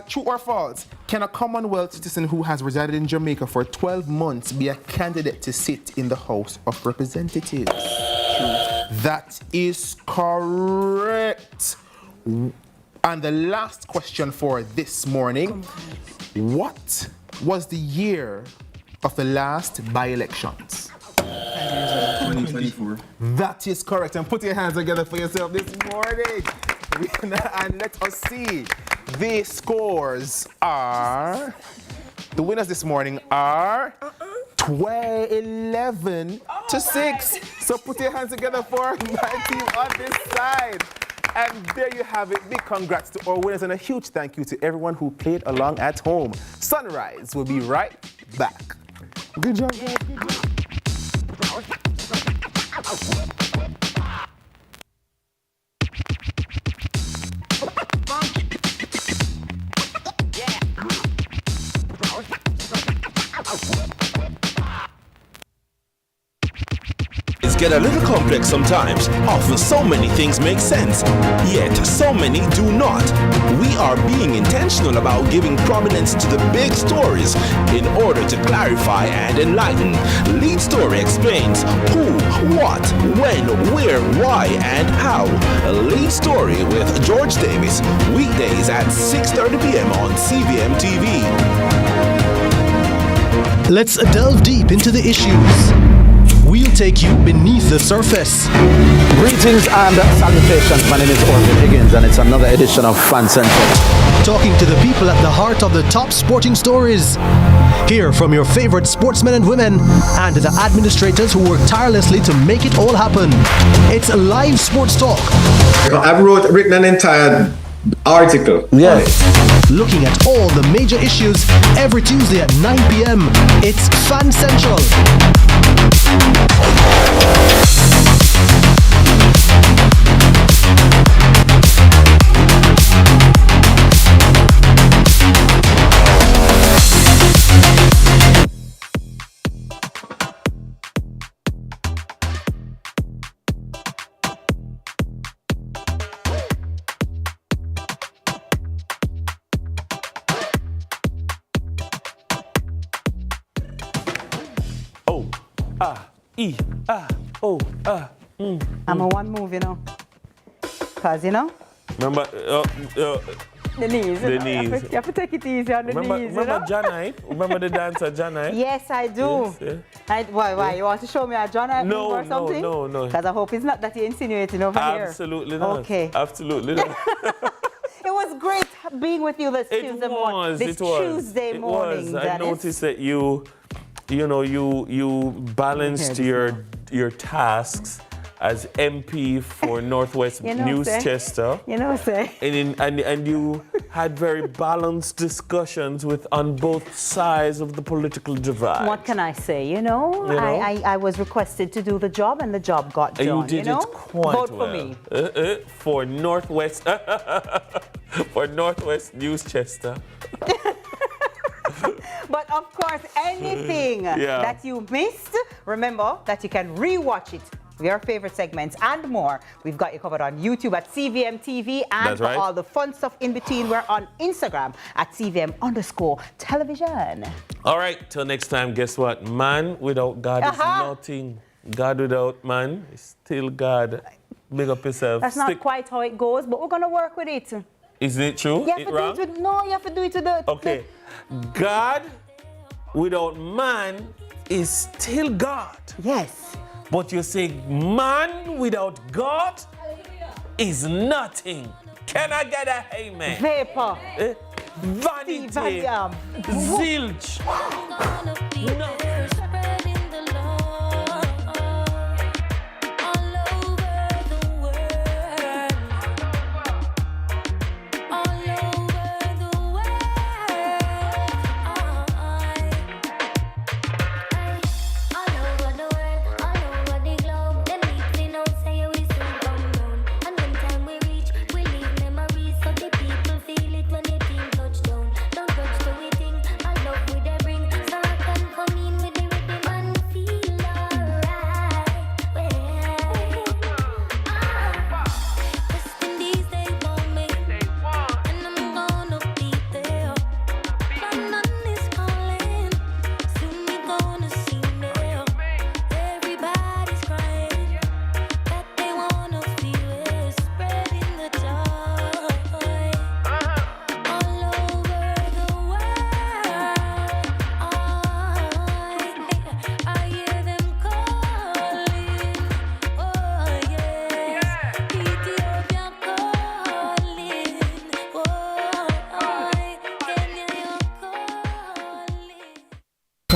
True or false? Can a Commonwealth citizen who has resided in Jamaica for 12 months be a candidate to sit in the House of Representatives? True. That is correct. And the last question for this morning: what was the year of the last by-elections? 2024. That is correct. And put your hands together for yourself this morning. And let us see. The scores are... The winners this morning are 11 to 6. So put your hands together for my team on this side. And there you have it. Big congrats to our winners and a huge thank you to everyone who played along at home. Sunrise will be right back. Good job, guys. Good job. Get a little complex sometimes. Often so many things make sense, yet so many do not. We are being intentional about giving prominence to the big stories in order to clarify and enlighten. Lead Story explains who, what, when, where, why, and how. Lead Story with George Davis, weekdays at 6:30 p.m. on CVM TV. Let's delve deep into the issues. We'll take you beneath the surface. Greetings and salutations. My name is Orville Higgins and it's another edition of Fan Central. Talking to the people at the heart of the top sporting stories. Hear from your favorite sportsmen and women and the administrators who work tirelessly to make it all happen. It's live sports talk. I've written an entire article. Yeah. Looking at all the major issues every Tuesday at 9 p.m. It's Fan Central. I'm a one move, you know. Cause, you know. Remember, the knees. The knees. You have to take it easy on the knees. Remember Janai? Remember the dancer Janai? Yes, I do. Yes, yeah. Why? You want to show me a Janai move or something? No. Because I hope it's not that you're insinuating over here. Absolutely not. Okay. Absolutely not. It was great being with you this Tuesday morning. Tuesday morning, Dennis. I noticed that you balanced your tasks as MP for Northwest Newschester. And you had very balanced discussions on both sides of the political divide. What can I say? I was requested to do the job and the job got done. You did it quite Vote well. for me. For Northwest Newschester. But of course, anything that you missed, remember that you can rewatch it your favorite segments, and more. We've got you covered on YouTube at CVM TV, and That's for right. all the fun stuff in between, we're on Instagram at CVM_television. All right, till next time, guess what? Man without God is nothing. God without man is still God. Big up yourself. That's not quite how it goes, but we're going to work with it. Isn't it true? You have to do it with, no, you have to do it with the... Okay. God without man is still God. Yes. But you say man without God is nothing. Can I get a amen? Vapor. Vanity. Zilch. No.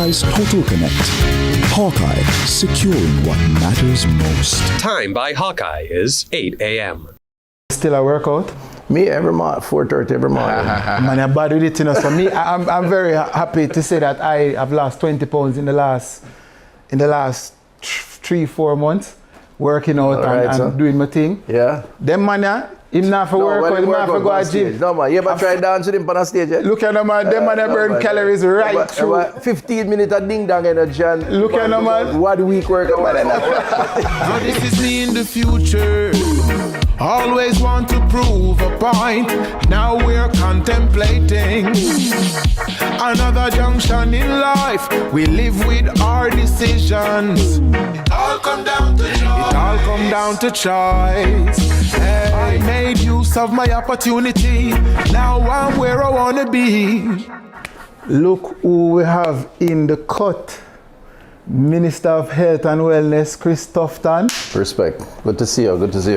Hawkeye's Total Connect. Hawkeye, securing what matters most. Time by Hawkeye is 8 a.m. Still a workout? Me every morning, 4:30 every morning. Man, I'm bad with it, you know. So me, I'm very happy to say that I have lost 20 pounds in the last 3-4 months, working out and doing my thing. Yeah. Them man, him not for work, him not for go to gym. No man, you ever try dance with him on a stage yet? Look at them man, them man burn calories right through. 15 minutes of ding dong energy and look at them man. 1 week workout. Now this is me in the future. Always want to prove a point. Now we're contemplating another junction in life. We live with our decisions. It all come down to choice. It all come down to choice. Hey, I made use of my opportunity. Now I'm where I wanna be. Look who we have in the cut. Minister of Health and Wellness, Chris Tufton. Respect. Good to see you. Good to see you.